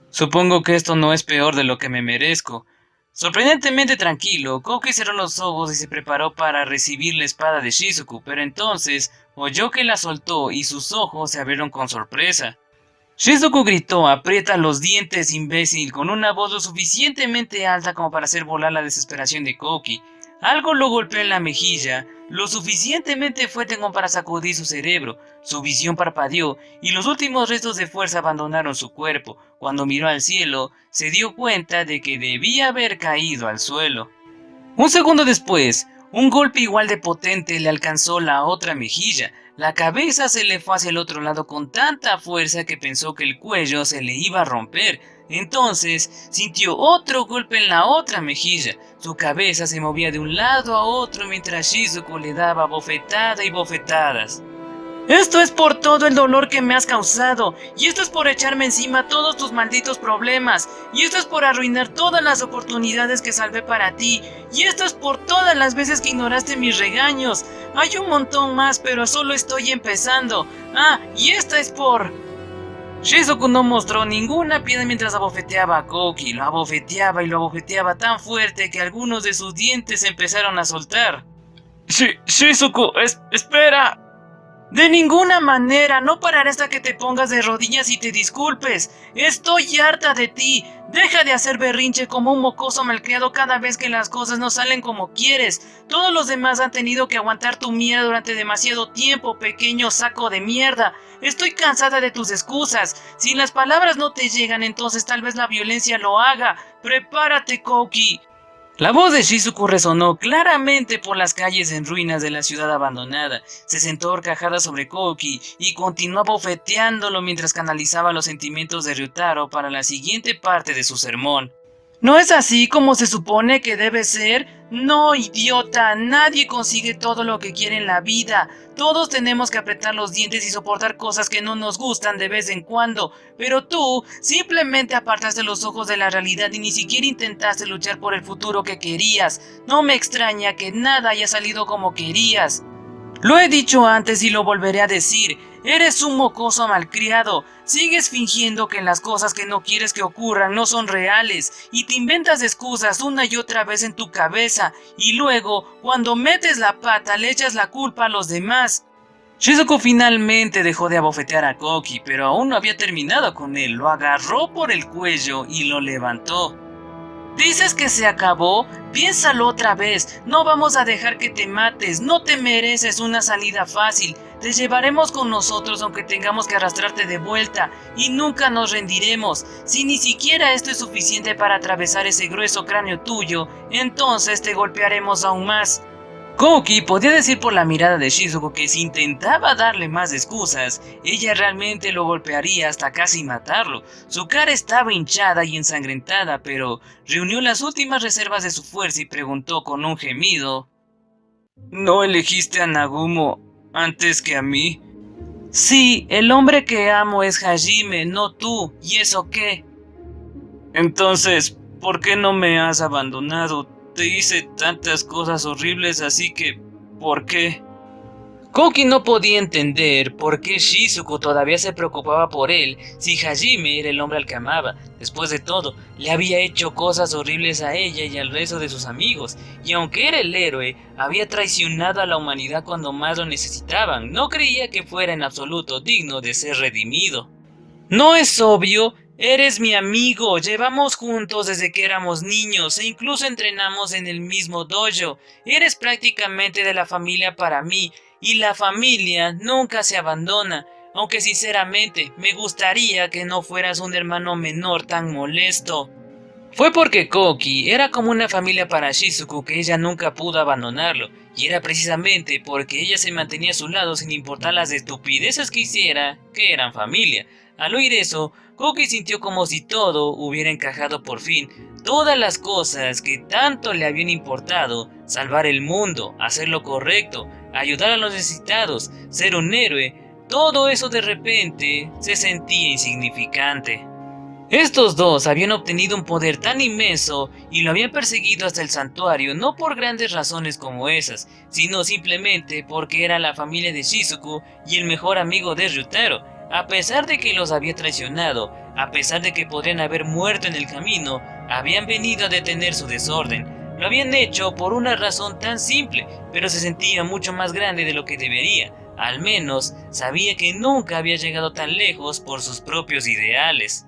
Speaker 1: Supongo que esto no es peor de lo que me merezco. Sorprendentemente tranquilo, Koki cerró los ojos y se preparó para recibir la espada de Shizuku, pero entonces oyó que la soltó y sus ojos se abrieron con sorpresa. Shizuku gritó: «Aprieta los dientes, imbécil», con una voz lo suficientemente alta como para hacer volar la desesperación de Koki. algo lo golpeó en la mejilla, lo suficientemente fuerte como para sacudir su cerebro. Su visión parpadeó y los últimos restos de fuerza abandonaron su cuerpo. Cuando miró al cielo, se dio cuenta de que debía haber caído al suelo. Un segundo después, un golpe igual de potente le alcanzó la otra mejilla. La cabeza se le fue hacia el otro lado con tanta fuerza que pensó que el cuello se le iba a romper. Entonces sintió otro golpe en la otra mejilla. Su cabeza se movía de un lado a otro mientras Shizuku le daba bofetada y bofetadas. Esto es por todo el dolor que me has causado, y esto es por echarme encima todos tus malditos problemas, y esto es por arruinar todas las oportunidades que salvé para ti, y esto es por todas las veces que ignoraste mis regaños. Hay un montón más, pero solo estoy empezando. Y esta es por... Shizuku no mostró ninguna piedad mientras abofeteaba a Koki. Lo abofeteaba y lo abofeteaba tan fuerte que algunos de sus dientes empezaron a soltar. Shizuku, espera. De ninguna manera, no pararé hasta que te pongas de rodillas y te disculpes. Estoy harta de ti. Deja de hacer berrinche como un mocoso malcriado cada vez que las cosas no salen como quieres. Todos los demás han tenido que aguantar tu mierda durante demasiado tiempo, pequeño saco de mierda. Estoy cansada de tus excusas. Si las palabras no te llegan, entonces tal vez la violencia lo haga. Prepárate, Koki. La voz de Shizuku resonó claramente por las calles en ruinas de la ciudad abandonada. Se sentó horcajada sobre Koki y continuó bofeteándolo mientras canalizaba los sentimientos de Ryutaro para la siguiente parte de su sermón. ¿No es así como se supone que debe ser? No, idiota, nadie consigue todo lo que quiere en la vida. Todos tenemos que apretar los dientes y soportar cosas que no nos gustan de vez en cuando. Pero tú simplemente apartaste los ojos de la realidad y ni siquiera intentaste luchar por el futuro que querías. No me extraña que nada haya salido como querías. Lo he dicho antes y lo volveré a decir. Eres un mocoso malcriado. Sigues fingiendo que las cosas que no quieres que ocurran no son reales y te inventas excusas una y otra vez en tu cabeza y luego, cuando metes la pata, le echas la culpa a los demás. Shizuku finalmente dejó de abofetear a Koki, pero aún no había terminado con él. Lo agarró por el cuello y lo levantó. ¿Dices que se acabó? Piénsalo otra vez. No vamos a dejar que te mates. No te mereces una salida fácil. Te llevaremos con nosotros aunque tengamos que arrastrarte de vuelta. Y nunca nos rendiremos. Si ni siquiera esto es suficiente para atravesar ese grueso cráneo tuyo, entonces te golpearemos aún más. Koki podía decir por la mirada de Shizuku que si intentaba darle más excusas, ella realmente lo golpearía hasta casi matarlo. Su cara estaba hinchada y ensangrentada, pero reunió las últimas reservas de su fuerza y preguntó con un gemido: ¿No elegiste a Nagumo antes que a mí? Sí, el hombre que amo es Hajime, no tú. ¿Y eso qué? Entonces, ¿por qué no me has abandonado? Te hice tantas cosas horribles, así que... ¿por qué? Koki no podía entender por qué Shizuku todavía se preocupaba por él si Hajime era el hombre al que amaba. Después de todo, le había hecho cosas horribles a ella y al resto de sus amigos, y aunque era el héroe, había traicionado a la humanidad cuando más lo necesitaban. No creía que fuera en absoluto digno de ser redimido. ¿No es obvio? Eres mi amigo, llevamos juntos desde que éramos niños e incluso entrenamos en el mismo dojo. Eres prácticamente de la familia para mí y la familia nunca se abandona, aunque sinceramente me gustaría que no fueras un hermano menor tan molesto. Fue porque Koki era como una familia para Shizuku que ella nunca pudo abandonarlo, y era precisamente porque ella se mantenía a su lado sin importar las estupideces que hiciera, que eran familia. Al oír eso, Koki sintió como si todo hubiera encajado por fin. Todas las cosas que tanto le habían importado, salvar el mundo, hacer lo correcto, ayudar a los necesitados, ser un héroe, todo eso de repente se sentía insignificante. Estos dos habían obtenido un poder tan inmenso y lo habían perseguido hasta el santuario no por grandes razones como esas, sino simplemente porque era la familia de Shizuku y el mejor amigo de Ryutaro. A pesar de que los había traicionado, a pesar de que podrían haber muerto en el camino, habían venido a detener su desorden. Lo habían hecho por una razón tan simple, pero se sentía mucho más grande de lo que debería. Al menos sabía que nunca había llegado tan lejos por sus propios ideales.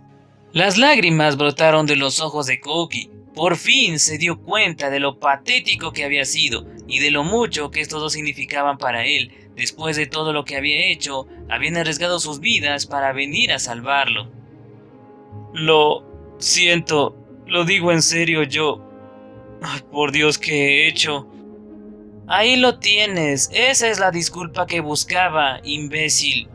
Speaker 1: Las lágrimas brotaron de los ojos de Koki. Por fin se dio cuenta de lo patético que había sido y de lo mucho que estos dos significaban para él. Después de todo lo que había hecho, habían arriesgado sus vidas para venir a salvarlo. Lo siento, lo digo en serio, por Dios, ¿qué he hecho? Ahí lo tienes, esa es la disculpa que buscaba, imbécil.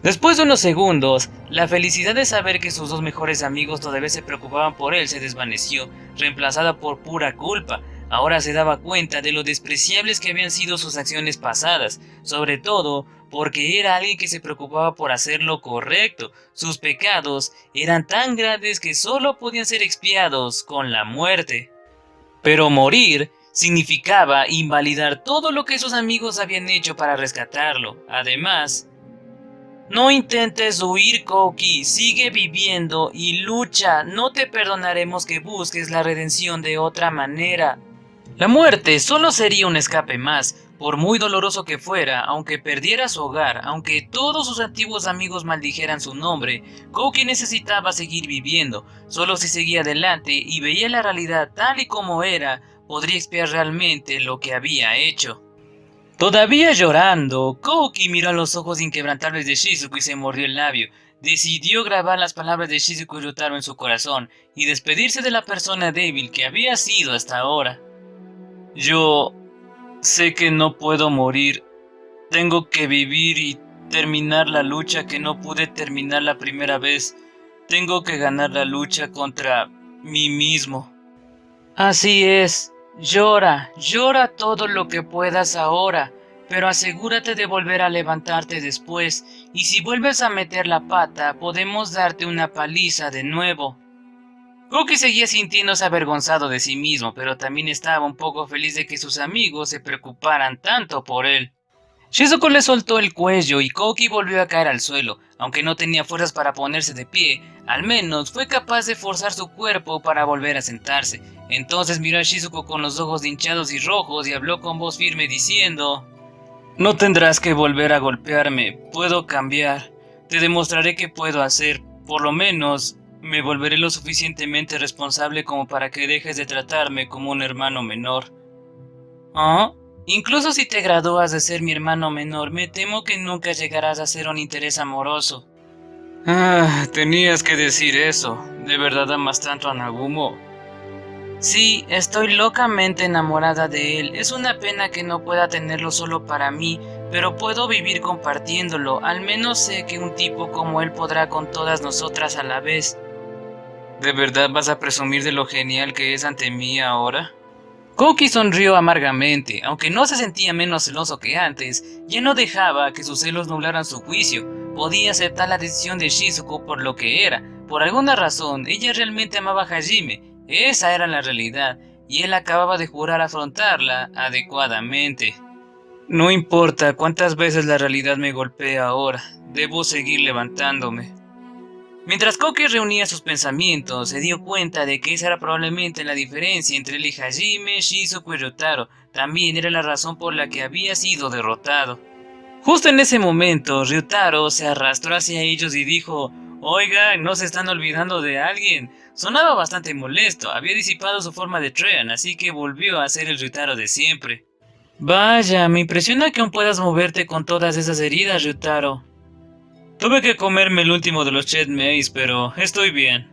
Speaker 1: Después de unos segundos, la felicidad de saber que sus dos mejores amigos todavía se preocupaban por él se desvaneció, reemplazada por pura culpa. Ahora se daba cuenta de lo despreciables que habían sido sus acciones pasadas, sobre todo porque era alguien que se preocupaba por hacer lo correcto. Sus pecados eran tan grandes que solo podían ser expiados con la muerte. Pero morir significaba invalidar todo lo que sus amigos habían hecho para rescatarlo. Además, no intentes huir, Kouki, sigue viviendo y lucha, no te perdonaremos que busques la redención de otra manera. La muerte solo sería un escape más, por muy doloroso que fuera, aunque perdiera su hogar, aunque todos sus antiguos amigos maldijeran su nombre, Kouki necesitaba seguir viviendo. Solo si seguía adelante y veía la realidad tal y como era, podría expiar realmente lo que había hecho. Todavía llorando, Kouki miró a los ojos inquebrantables de Shizuku y se mordió el labio. Decidió grabar las palabras de Shizuku y Ryutaro en su corazón y despedirse de la persona débil que había sido hasta ahora. Yo sé que no puedo morir. Tengo que vivir y terminar la lucha que no pude terminar la primera vez. Tengo que ganar la lucha contra mí mismo. Así es. Llora todo lo que puedas ahora, pero asegúrate de volver a levantarte después, y si vuelves a meter la pata, podemos darte una paliza de nuevo. Kouki seguía sintiéndose avergonzado de sí mismo, pero también estaba un poco feliz de que sus amigos se preocuparan tanto por él. Shizuku le soltó el cuello y Kouki volvió a caer al suelo. Aunque no tenía fuerzas para ponerse de pie, al menos fue capaz de forzar su cuerpo para volver a sentarse. Entonces miró a Shizuku con los ojos hinchados y rojos y habló con voz firme diciendo: No tendrás que volver a golpearme, puedo cambiar. Te demostraré que puedo hacer, por lo menos me volveré lo suficientemente responsable como para que dejes de tratarme como un hermano menor. ¿Ah? Incluso si te gradúas de ser mi hermano menor, me temo que nunca llegarás a ser un interés amoroso. Tenías que decir eso. ¿De verdad amas tanto a Nagumo? Sí, estoy locamente enamorada de él. Es una pena que no pueda tenerlo solo para mí, pero puedo vivir compartiéndolo. Al menos sé que un tipo como él podrá con todas nosotras a la vez. ¿De verdad vas a presumir de lo genial que es ante mí ahora? Kouki sonrió amargamente, aunque no se sentía menos celoso que antes, ya no dejaba que sus celos nublaran su juicio. Podía aceptar la decisión de Shizuku por lo que era. Por alguna razón, ella realmente amaba a Hajime, esa era la realidad, y él acababa de jurar afrontarla adecuadamente. No importa cuántas veces la realidad me golpea ahora, debo seguir levantándome. Mientras Kouki reunía sus pensamientos, se dio cuenta de que esa era probablemente la diferencia entre él y Hajime, Shizuku y Ryutaro. También era la razón por la que había sido derrotado. Justo en ese momento, Ryutaro se arrastró hacia ellos y dijo: Oigan, ¿no se están olvidando de alguien? Sonaba bastante molesto, había disipado su forma de Treant, así que volvió a ser el Ryutaro de siempre. Vaya, me impresiona que aún puedas moverte con todas esas heridas, Ryutaro. Tuve que comerme el último de los chetmeis, pero estoy bien.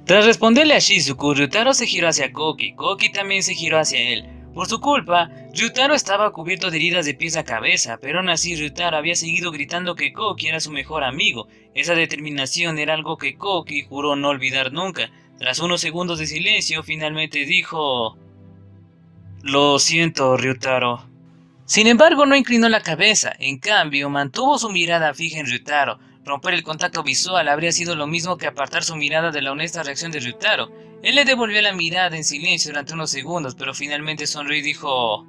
Speaker 1: Tras responderle a Shizuku, Ryutaro se giró hacia Kouki. Kouki también se giró hacia él. Por su culpa, Ryutaro estaba cubierto de heridas de pies a cabeza, pero aún así Ryutaro había seguido gritando que Kouki era su mejor amigo. Esa determinación era algo que Kouki juró no olvidar nunca. Tras unos segundos de silencio, finalmente dijo: Lo siento, Ryutaro. Sin embargo, no inclinó la cabeza, en cambio, mantuvo su mirada fija en Ryutaro. Romper el contacto visual habría sido lo mismo que apartar su mirada de la honesta reacción de Ryutaro. Él le devolvió la mirada en silencio durante unos segundos, pero finalmente sonrió y dijo: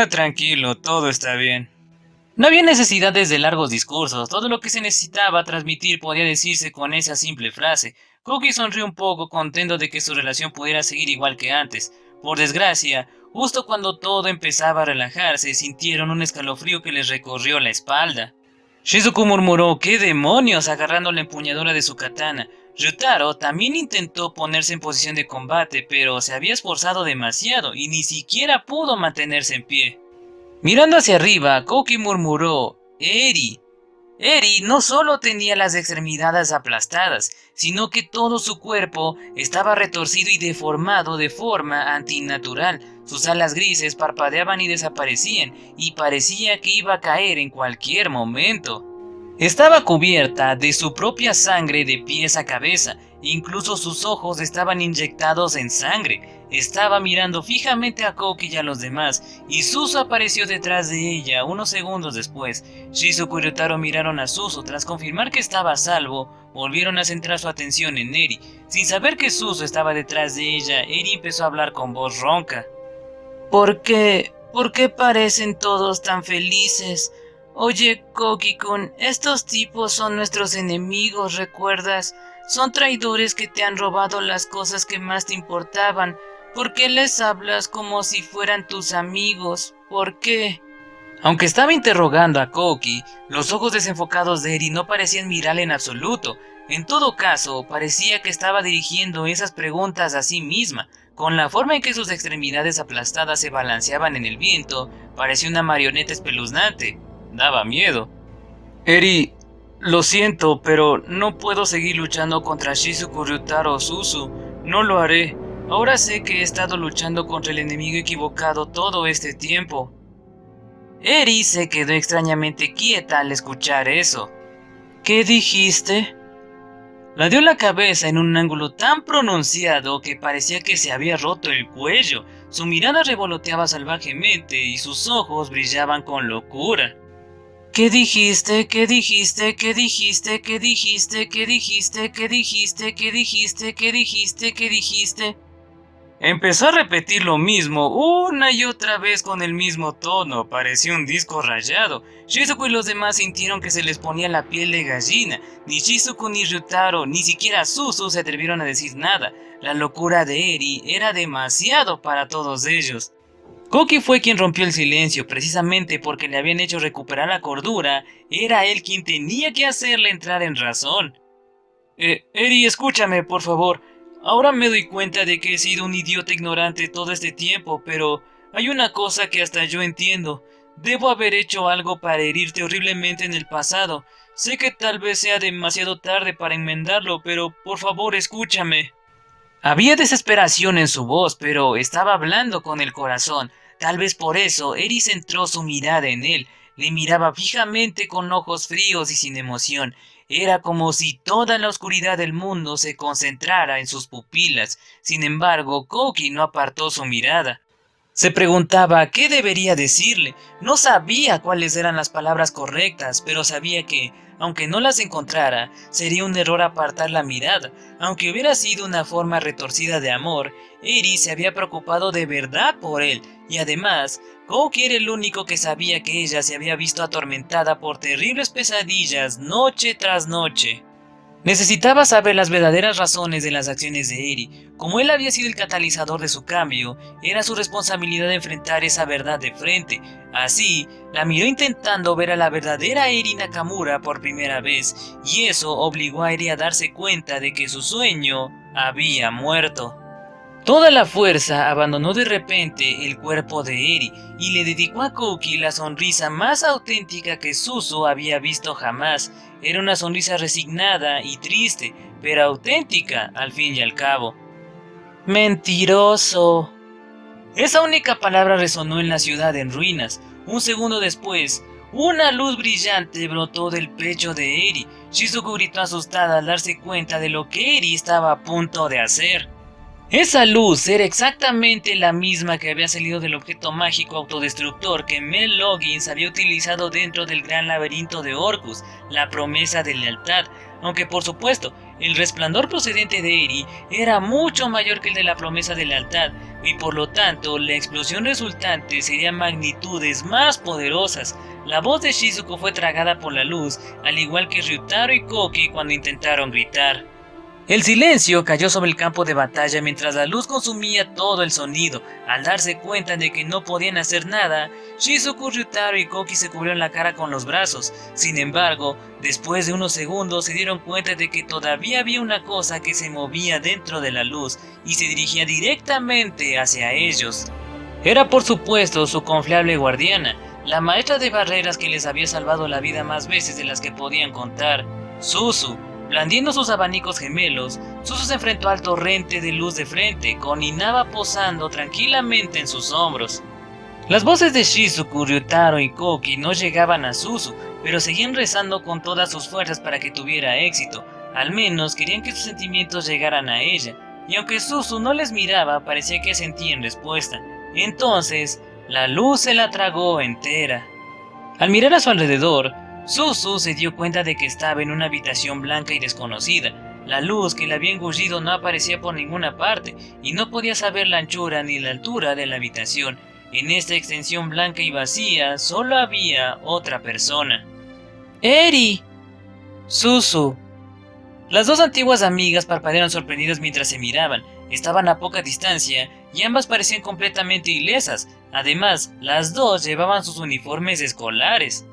Speaker 1: tranquilo, todo está bien. No había necesidades de largos discursos, todo lo que se necesitaba transmitir podía decirse con esa simple frase. Kouki sonrió un poco, contento de que su relación pudiera seguir igual que antes. Por desgracia, justo cuando todo empezaba a relajarse, sintieron un escalofrío que les recorrió la espalda. Shizuku murmuró: ¿Qué demonios?, agarrando la empuñadura de su katana. Ryutaro también intentó ponerse en posición de combate, pero se había esforzado demasiado y ni siquiera pudo mantenerse en pie. Mirando hacia arriba, Koki murmuró: «Eri». Eri no solo tenía las extremidades aplastadas, sino que todo su cuerpo estaba retorcido y deformado de forma antinatural. Sus alas grises parpadeaban y desaparecían, y parecía que iba a caer en cualquier momento. Estaba cubierta de su propia sangre de pies a cabeza, incluso sus ojos estaban inyectados en sangre. Estaba mirando fijamente a Koki y a los demás, y Suzu apareció detrás de ella unos segundos después. Shizuku y Ryutaro miraron a Suzu. Tras confirmar que estaba a salvo, volvieron a centrar su atención en Eri. Sin saber que Suzu estaba detrás de ella, Eri empezó a hablar con voz ronca. ¿Por qué parecen todos tan felices? Oye, Koki-kun, estos tipos son nuestros enemigos, ¿recuerdas? Son traidores que te han robado las cosas que más te importaban. ¿Por qué les hablas como si fueran tus amigos? ¿Por qué? Aunque estaba interrogando a Koki, los ojos desenfocados de Eri no parecían mirarle en absoluto. En todo caso, parecía que estaba dirigiendo esas preguntas a sí misma. Con la forma en que sus extremidades aplastadas se balanceaban en el viento, parecía una marioneta espeluznante. Daba miedo. Eri, lo siento, pero no puedo seguir luchando contra Shizuku, Ryutaro o Suzu. No lo haré. Ahora sé que he estado luchando contra el enemigo equivocado todo este tiempo. Eri se quedó extrañamente quieta al escuchar eso. ¿Qué dijiste? La dio la cabeza en un ángulo tan pronunciado que parecía que se había roto el cuello. Su mirada revoloteaba salvajemente y sus ojos brillaban con locura. ¿Qué dijiste? ¿Qué dijiste? ¿Qué dijiste? ¿Qué dijiste? ¿Qué dijiste? ¿Qué dijiste? ¿Qué dijiste? ¿Qué dijiste? ¿Qué dijiste? Empezó a repetir lo mismo una y otra vez con el mismo tono. Parecía un disco rayado. Shizuku y los demás sintieron que se les ponía la piel de gallina. Ni Shizuku ni Ryutaro, ni siquiera Suzu se atrevieron a decir nada. La locura de Eri era demasiado para todos ellos. Koki fue quien rompió el silencio, precisamente porque le habían hecho recuperar la cordura. Era él quien tenía que hacerle entrar en razón. Eri, escúchame, por favor. Ahora me doy cuenta de que he sido un idiota ignorante todo este tiempo, pero hay una cosa que hasta yo entiendo. Debo haber hecho algo para herirte horriblemente en el pasado. Sé que tal vez sea demasiado tarde para enmendarlo, pero por favor escúchame. Había desesperación en su voz, pero estaba hablando con el corazón. Tal vez por eso Eri centró su mirada en él. Le miraba fijamente con ojos fríos y sin emoción. Era como si toda la oscuridad del mundo se concentrara en sus pupilas. Sin embargo, Koki no apartó su mirada. Se preguntaba qué debería decirle. No sabía cuáles eran las palabras correctas, pero sabía que, aunque no las encontrara, sería un error apartar la mirada. Aunque hubiera sido una forma retorcida de amor, Eri se había preocupado de verdad por él, y además, Koki era el único que sabía que ella se había visto atormentada por terribles pesadillas noche tras noche. Necesitaba saber las verdaderas razones de las acciones de Eri. Como él había sido el catalizador de su cambio, era su responsabilidad enfrentar esa verdad de frente. Así, la miró intentando ver a la verdadera Eri Nakamura por primera vez, y eso obligó a Eri a darse cuenta de que su sueño había muerto. Toda la fuerza abandonó de repente el cuerpo de Eri y le dedicó a Koki la sonrisa más auténtica que Suzu había visto jamás. Era una sonrisa resignada y triste, pero auténtica al fin y al cabo. ¡Mentiroso! Esa única palabra resonó en la ciudad en ruinas. Un segundo después, una luz brillante brotó del pecho de Eri. Shizuku gritó asustada al darse cuenta de lo que Eri estaba a punto de hacer. Esa luz era exactamente la misma que había salido del objeto mágico autodestructor que Mel Loggins había utilizado dentro del gran laberinto de Orcus, la promesa de lealtad, aunque por supuesto el resplandor procedente de Eri era mucho mayor que el de la promesa de lealtad, y por lo tanto la explosión resultante sería magnitudes más poderosas. La voz de Shizuku fue tragada por la luz, al igual que Ryutaro y Koki cuando intentaron gritar. El silencio cayó sobre el campo de batalla mientras la luz consumía todo el sonido. Al darse cuenta de que no podían hacer nada, Shizuku, Ryutaro y Koki se cubrieron la cara con los brazos. Sin embargo, después de unos segundos se dieron cuenta de que todavía había una cosa que se movía dentro de la luz y se dirigía directamente hacia ellos. Era por supuesto su confiable guardiana, la maestra de barreras que les había salvado la vida más veces de las que podían contar, Suzu. Blandiendo sus abanicos gemelos, Suzu se enfrentó al torrente de luz de frente, con Inaba posando tranquilamente en sus hombros. Las voces de Shizuku, Ryutaro y Koki no llegaban a Suzu, pero seguían rezando con todas sus fuerzas para que tuviera éxito. Al menos querían que sus sentimientos llegaran a ella, y aunque Suzu no les miraba, parecía que sentían respuesta. Entonces, la luz se la tragó entera. Al mirar a su alrededor, Suzu se dio cuenta de que estaba en una habitación blanca y desconocida. La luz que la había engullido no aparecía por ninguna parte, y no podía saber la anchura ni la altura de la habitación. En esta extensión blanca y vacía, solo había otra persona. ¡Eri! ¡Suzu! Las dos antiguas amigas parpadearon sorprendidas mientras se miraban. Estaban a poca distancia, y ambas parecían completamente ilesas. Además, las dos llevaban sus uniformes escolares.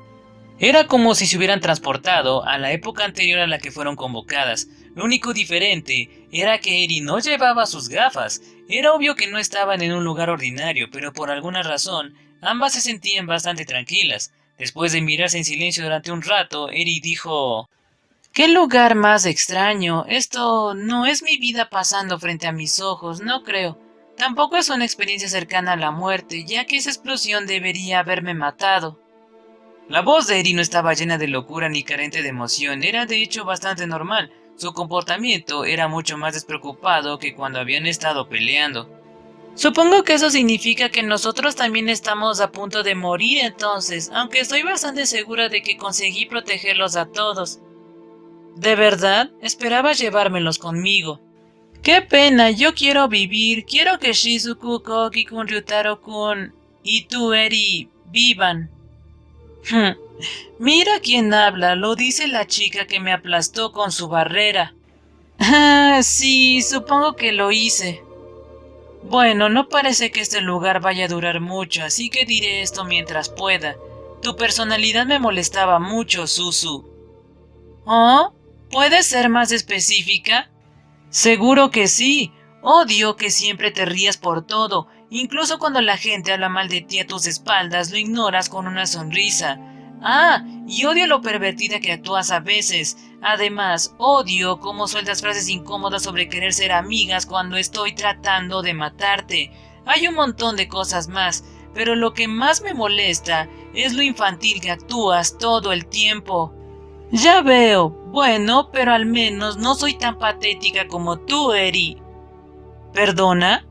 Speaker 1: Era como si se hubieran transportado a la época anterior a la que fueron convocadas. Lo único diferente era que Eri no llevaba sus gafas. Era obvio que no estaban en un lugar ordinario, pero por alguna razón ambas se sentían bastante tranquilas. Después de mirarse en silencio durante un rato, Eri dijo: «¿Qué lugar más extraño? Esto no es mi vida pasando frente a mis ojos, no creo. Tampoco es una experiencia cercana a la muerte, ya que esa explosión debería haberme matado». La voz de Eri no estaba llena de locura ni carente de emoción, era de hecho bastante normal. Su comportamiento era mucho más despreocupado que cuando habían estado peleando. «Supongo que eso significa que nosotros también estamos a punto de morir entonces, aunque estoy bastante segura de que conseguí protegerlos a todos. ¿De verdad? Esperaba llevármelos conmigo. ¡Qué pena! Yo quiero vivir, quiero que Shizuku, Koki-kun, Ryutaro-kun y tú, Eri, vivan». «Mira quién habla, lo dice la chica que me aplastó con su barrera». «Ah, sí, supongo que lo hice». «Bueno, no parece que este lugar vaya a durar mucho, así que diré esto mientras pueda. Tu personalidad me molestaba mucho, Suzu». «¿Oh? ¿Puedes ser más específica?» «Seguro que sí. Odio que siempre te rías por todo. Incluso cuando la gente habla mal de ti a tus espaldas, lo ignoras con una sonrisa. Ah, y odio lo pervertida que actúas a veces. Además, odio cómo sueltas frases incómodas sobre querer ser amigas cuando estoy tratando de matarte. Hay un montón de cosas más, pero lo que más me molesta es lo infantil que actúas todo el tiempo». «Ya veo. Bueno, pero al menos no soy tan patética como tú, Eri». «¿Perdona?»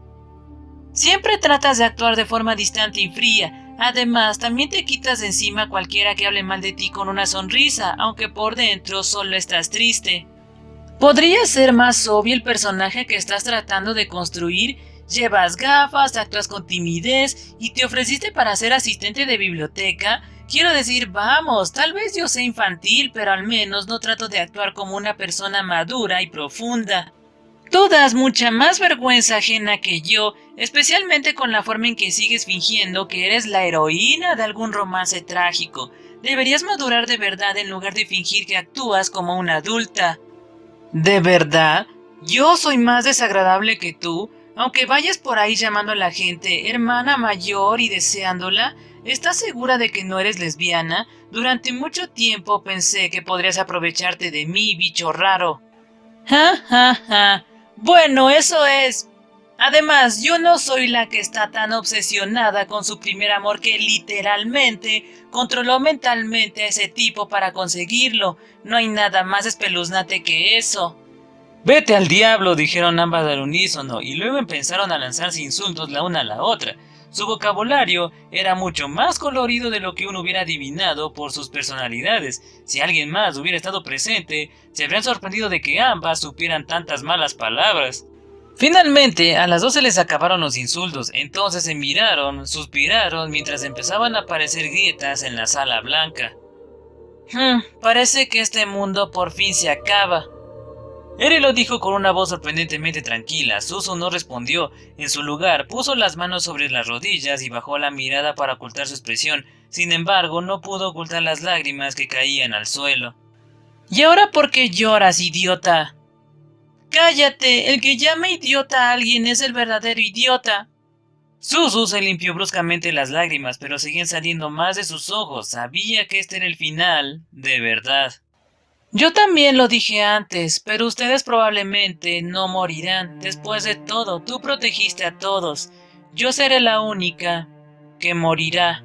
Speaker 1: «Siempre tratas de actuar de forma distante y fría. Además, también te quitas de encima a cualquiera que hable mal de ti con una sonrisa, aunque por dentro solo estás triste. ¿Podría ser más obvio el personaje que estás tratando de construir? Llevas gafas, actúas con timidez y te ofreciste para ser asistente de biblioteca. Quiero decir, vamos, tal vez yo sea infantil, pero al menos no trato de actuar como una persona madura y profunda. Tú das mucha más vergüenza ajena que yo, especialmente con la forma en que sigues fingiendo que eres la heroína de algún romance trágico. Deberías madurar de verdad en lugar de fingir que actúas como una adulta». «¿De verdad? ¿Yo soy más desagradable que tú? Aunque vayas por ahí llamando a la gente hermana mayor y deseándola, ¿estás segura de que no eres lesbiana? Durante mucho tiempo pensé que podrías aprovecharte de mí, bicho raro». «Ja, ja, ja. Bueno, eso es. Además, yo no soy la que está tan obsesionada con su primer amor que literalmente controló mentalmente a ese tipo para conseguirlo. No hay nada más espeluznante que eso». «Vete al diablo», dijeron ambas al unísono, y luego empezaron a lanzarse insultos la una a la otra. Su vocabulario era mucho más colorido de lo que uno hubiera adivinado por sus personalidades. Si alguien más hubiera estado presente, se habrían sorprendido de que ambas supieran tantas malas palabras. Finalmente, a las dos se les acabaron los insultos, entonces se miraron, suspiraron mientras empezaban a aparecer grietas en la sala blanca. Parece que este mundo por fin se acaba». Eri lo dijo con una voz sorprendentemente tranquila. Suzu no respondió. En su lugar, puso las manos sobre las rodillas y bajó la mirada para ocultar su expresión. Sin embargo, no pudo ocultar las lágrimas que caían al suelo. ¿Y ahora por qué lloras, idiota? ¡Cállate! El que llame idiota a alguien es el verdadero idiota. Suzu se limpió bruscamente las lágrimas, pero seguían saliendo más de sus ojos. Sabía que este era el final, de verdad. Yo también lo dije antes, pero ustedes probablemente no morirán. Después de todo, tú protegiste a todos. Yo seré la única que morirá.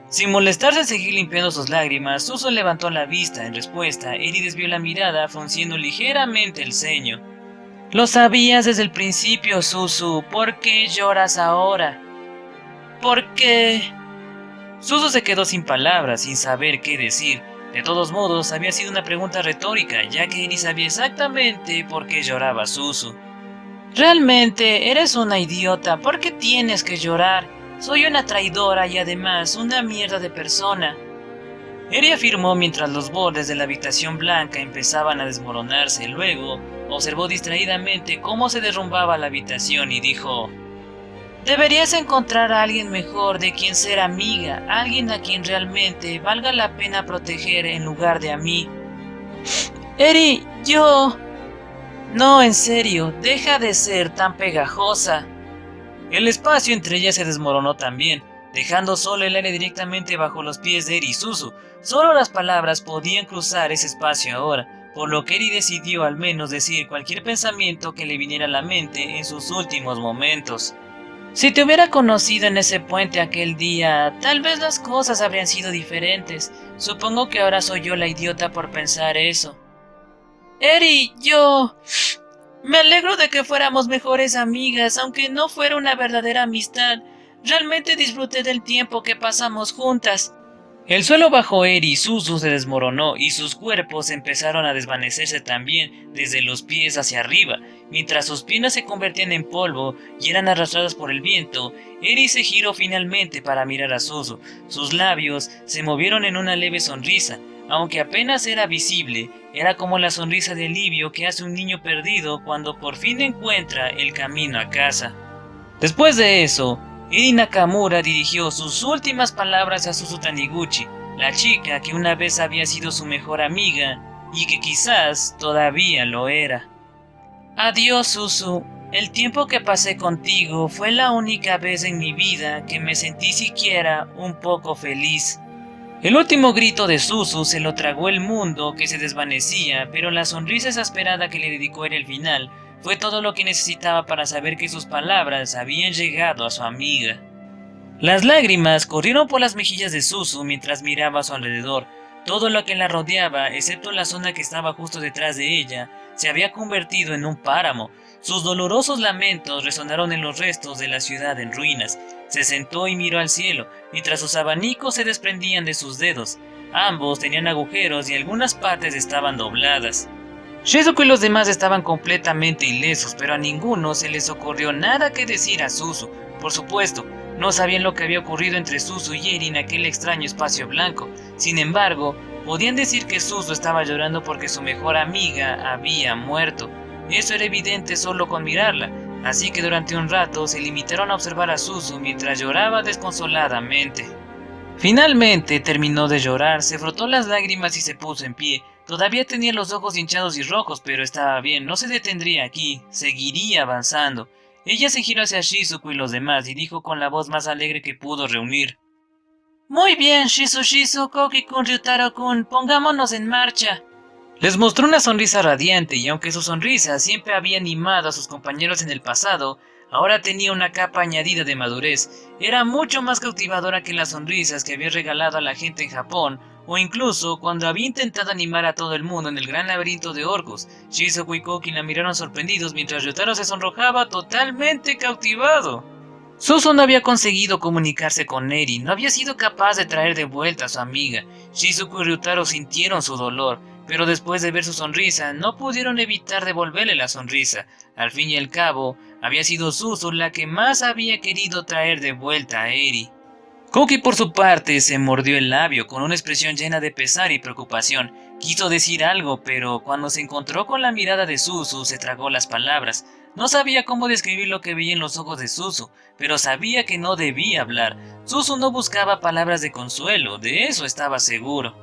Speaker 1: Sin molestarse en seguir limpiando sus lágrimas, Suzu levantó la vista. En respuesta, Eri desvió la mirada, frunciendo ligeramente el ceño. Lo sabías desde el principio, Suzu. ¿Por qué lloras ahora? ¿Por qué? Suzu se quedó sin palabras, sin saber qué decir. De todos modos, había sido una pregunta retórica, ya que Eri sabía exactamente por qué lloraba Suzu. Realmente, eres una idiota. ¿Por qué tienes que llorar? Soy una traidora y además una mierda de persona. Eri afirmó mientras los bordes de la habitación blanca empezaban a desmoronarse. Luego, observó distraídamente cómo se derrumbaba la habitación y dijo: deberías encontrar a alguien mejor de quien ser amiga, alguien a quien realmente valga la pena proteger en lugar de a mí. Eri, yo... No, en serio, deja de ser tan pegajosa. El espacio entre ellas se desmoronó también, dejando solo el aire directamente bajo los pies de Eri y Suzu. Solo las palabras podían cruzar ese espacio ahora, por lo que Eri decidió al menos decir cualquier pensamiento que le viniera a la mente en sus últimos momentos. Si te hubiera conocido en ese puente aquel día, tal vez las cosas habrían sido diferentes. Supongo que ahora soy yo la idiota por pensar eso. Eri, yo... Me alegro de que fuéramos mejores amigas, aunque no fuera una verdadera amistad. Realmente disfruté del tiempo que pasamos juntas. El suelo bajo Eri y Suzu se desmoronó y sus cuerpos empezaron a desvanecerse también desde los pies hacia arriba. Mientras sus piernas se convertían en polvo y eran arrastradas por el viento, Eri se giró finalmente para mirar a Suzu. Sus labios se movieron en una leve sonrisa. Aunque apenas era visible, era como la sonrisa de alivio que hace un niño perdido cuando por fin encuentra el camino a casa. Después de eso, Eri Nakamura dirigió sus últimas palabras a Suzu Taniguchi, la chica que una vez había sido su mejor amiga y que quizás todavía lo era. Adiós, Suzu. El tiempo que pasé contigo fue la única vez en mi vida que me sentí siquiera un poco feliz. El último grito de Suzu se lo tragó el mundo que se desvanecía, pero la sonrisa exasperada que le dedicó en el final fue todo lo que necesitaba para saber que sus palabras habían llegado a su amiga. Las lágrimas corrieron por las mejillas de Suzu mientras miraba a su alrededor. Todo lo que la rodeaba, excepto la zona que estaba justo detrás de ella, se había convertido en un páramo. Sus dolorosos lamentos resonaron en los restos de la ciudad en ruinas. Se sentó y miró al cielo, mientras sus abanicos se desprendían de sus dedos. Ambos tenían agujeros y algunas partes estaban dobladas. Shizuku y los demás estaban completamente ilesos, pero a ninguno se les ocurrió nada que decir a Suzu. Por supuesto, no sabían lo que había ocurrido entre Suzu y Eri en aquel extraño espacio blanco. Sin embargo, podían decir que Suzu estaba llorando porque su mejor amiga había muerto. Eso era evidente solo con mirarla, así que durante un rato se limitaron a observar a Suzu mientras lloraba desconsoladamente. Finalmente terminó de llorar, se frotó las lágrimas y se puso en pie. Todavía tenía los ojos hinchados y rojos, pero estaba bien, no se detendría aquí, seguiría avanzando. Ella se giró hacia Shizuku y los demás y dijo con la voz más alegre que pudo reunir: Muy bien, Shizu, Koki-kun, Ryutaro-kun, pongámonos en marcha. Les mostró una sonrisa radiante y aunque su sonrisa siempre había animado a sus compañeros en el pasado, ahora tenía una capa añadida de madurez. Era mucho más cautivadora que las sonrisas que había regalado a la gente en Japón, o incluso cuando había intentado animar a todo el mundo en el gran laberinto de orcos. Shizuku y Koki la miraron sorprendidos mientras Ryotaro se sonrojaba totalmente cautivado. Suzu no había conseguido comunicarse con Eri, no había sido capaz de traer de vuelta a su amiga. Shizuku y Ryotaro sintieron su dolor, pero después de ver su sonrisa, no pudieron evitar devolverle la sonrisa. Al fin y al cabo, había sido Suzu la que más había querido traer de vuelta a Eri. Koki por su parte se mordió el labio con una expresión llena de pesar y preocupación. Quiso decir algo, pero cuando se encontró con la mirada de Suzu se tragó las palabras. No sabía cómo describir lo que veía en los ojos de Suzu, pero sabía que no debía hablar. Suzu no buscaba palabras de consuelo, de eso estaba seguro.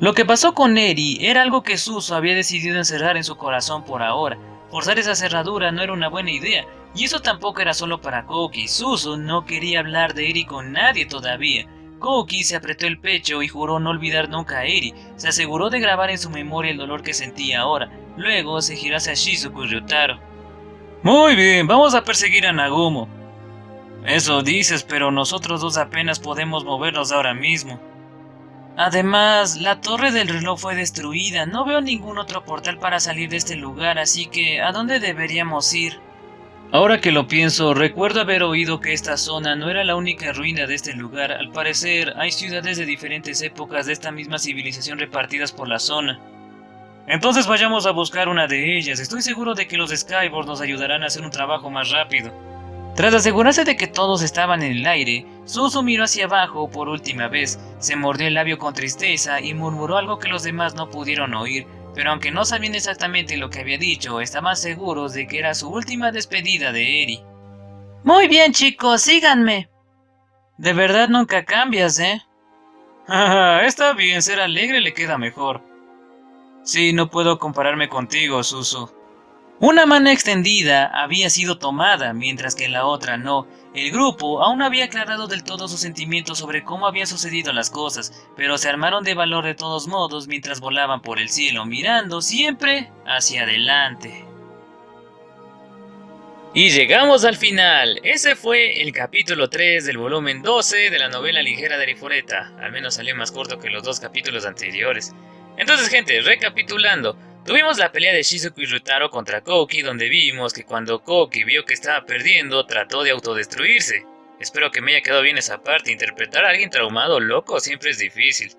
Speaker 1: Lo que pasó con Eri era algo que Suzu había decidido encerrar en su corazón por ahora. Forzar esa cerradura no era una buena idea, y eso tampoco era solo para Koki. Suzu no quería hablar de Eri con nadie todavía. Koki se apretó el pecho y juró no olvidar nunca a Eri. Se aseguró de grabar en su memoria el dolor que sentía ahora. Luego se giró hacia Shizuku y Ryutaro. Muy bien, vamos a perseguir a Nagumo. Eso dices, pero nosotros dos apenas podemos movernos ahora mismo. Además, la torre del reloj fue destruida. No veo ningún otro portal para salir de este lugar, así que ¿a dónde deberíamos ir? Ahora que lo pienso, recuerdo haber oído que esta zona no era la única ruina de este lugar. Al parecer, hay ciudades de diferentes épocas de esta misma civilización repartidas por la zona. Entonces vayamos a buscar una de ellas. Estoy seguro de que los Skyward nos ayudarán a hacer un trabajo más rápido. Tras asegurarse de que todos estaban en el aire, Suzu miró hacia abajo por última vez, se mordió el labio con tristeza y murmuró algo que los demás no pudieron oír. Pero aunque no sabían exactamente lo que había dicho, estaban seguros de que era su última despedida de Eri. Muy bien, chicos, síganme. De verdad nunca cambias, ¿eh? Está bien, ser alegre le queda mejor. Sí, no puedo compararme contigo, Suzu. Una mano extendida había sido tomada, mientras que la otra no. El grupo aún no había aclarado del todo sus sentimientos sobre cómo habían sucedido las cosas, pero se armaron de valor de todos modos mientras volaban por el cielo, mirando siempre hacia adelante. Y llegamos al final. Ese fue el capítulo 3 del volumen 12 de la novela ligera de Arifureta. Al menos salió más corto que los dos capítulos anteriores. Entonces, gente, recapitulando. Tuvimos la pelea de Shizuku y Ryutaro contra Koki, donde vimos que cuando Koki vio que estaba perdiendo, trató de autodestruirse. Espero que me haya quedado bien esa parte. Interpretar a alguien traumado o loco siempre es difícil.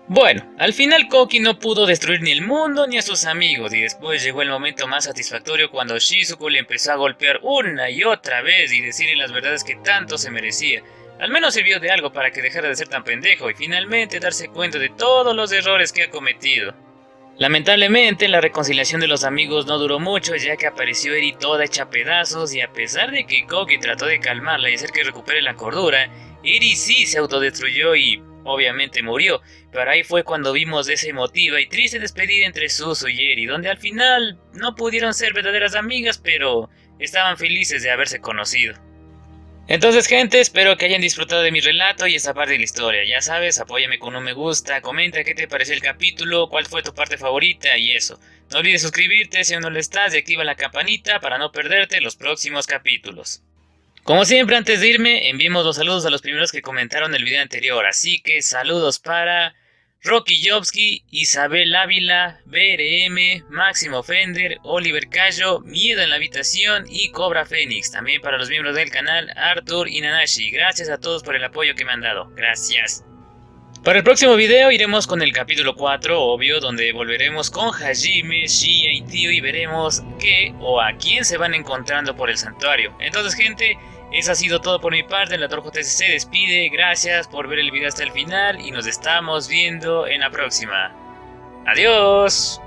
Speaker 1: Bueno, al final Koki no pudo destruir ni el mundo ni a sus amigos, y después llegó el momento más satisfactorio cuando Shizuku le empezó a golpear una y otra vez y decirle las verdades que tanto se merecía. Al menos sirvió de algo para que dejara de ser tan pendejo y finalmente darse cuenta de todos los errores que ha cometido. Lamentablemente, la reconciliación de los amigos no duró mucho, ya que apareció Eri toda hecha pedazos, y a pesar de que Koki trató de calmarla y hacer que recupere la cordura, Eri sí se autodestruyó y obviamente murió. Pero ahí fue cuando vimos esa emotiva y triste despedida entre Suzu y Eri, donde al final no pudieron ser verdaderas amigas, pero estaban felices de haberse conocido. Entonces, gente, espero que hayan disfrutado de mi relato y esa parte de la historia. Ya sabes, apóyame con un me gusta, comenta qué te pareció el capítulo, cuál fue tu parte favorita y eso. No olvides suscribirte si aún no lo estás y activa la campanita para no perderte los próximos capítulos. Como siempre, antes de irme, enviemos los saludos a los primeros que comentaron el video anterior. Así que saludos para Rocky Jobski, Isabel Ávila, BRM, Máximo Fender, Oliver Cayo, Miedo en la Habitación y Cobra Fénix. También para los miembros del canal, Arthur y Nanashi. Gracias a todos por el apoyo que me han dado. Gracias. Para el próximo video iremos con el capítulo 4, obvio, donde volveremos con Hajime, Shia y Tio y veremos qué o a quién se van encontrando por el santuario. Entonces, gente, eso ha sido todo por mi parte. La Torco TC se despide. Gracias por ver el video hasta el final y nos estamos viendo en la próxima. Adiós.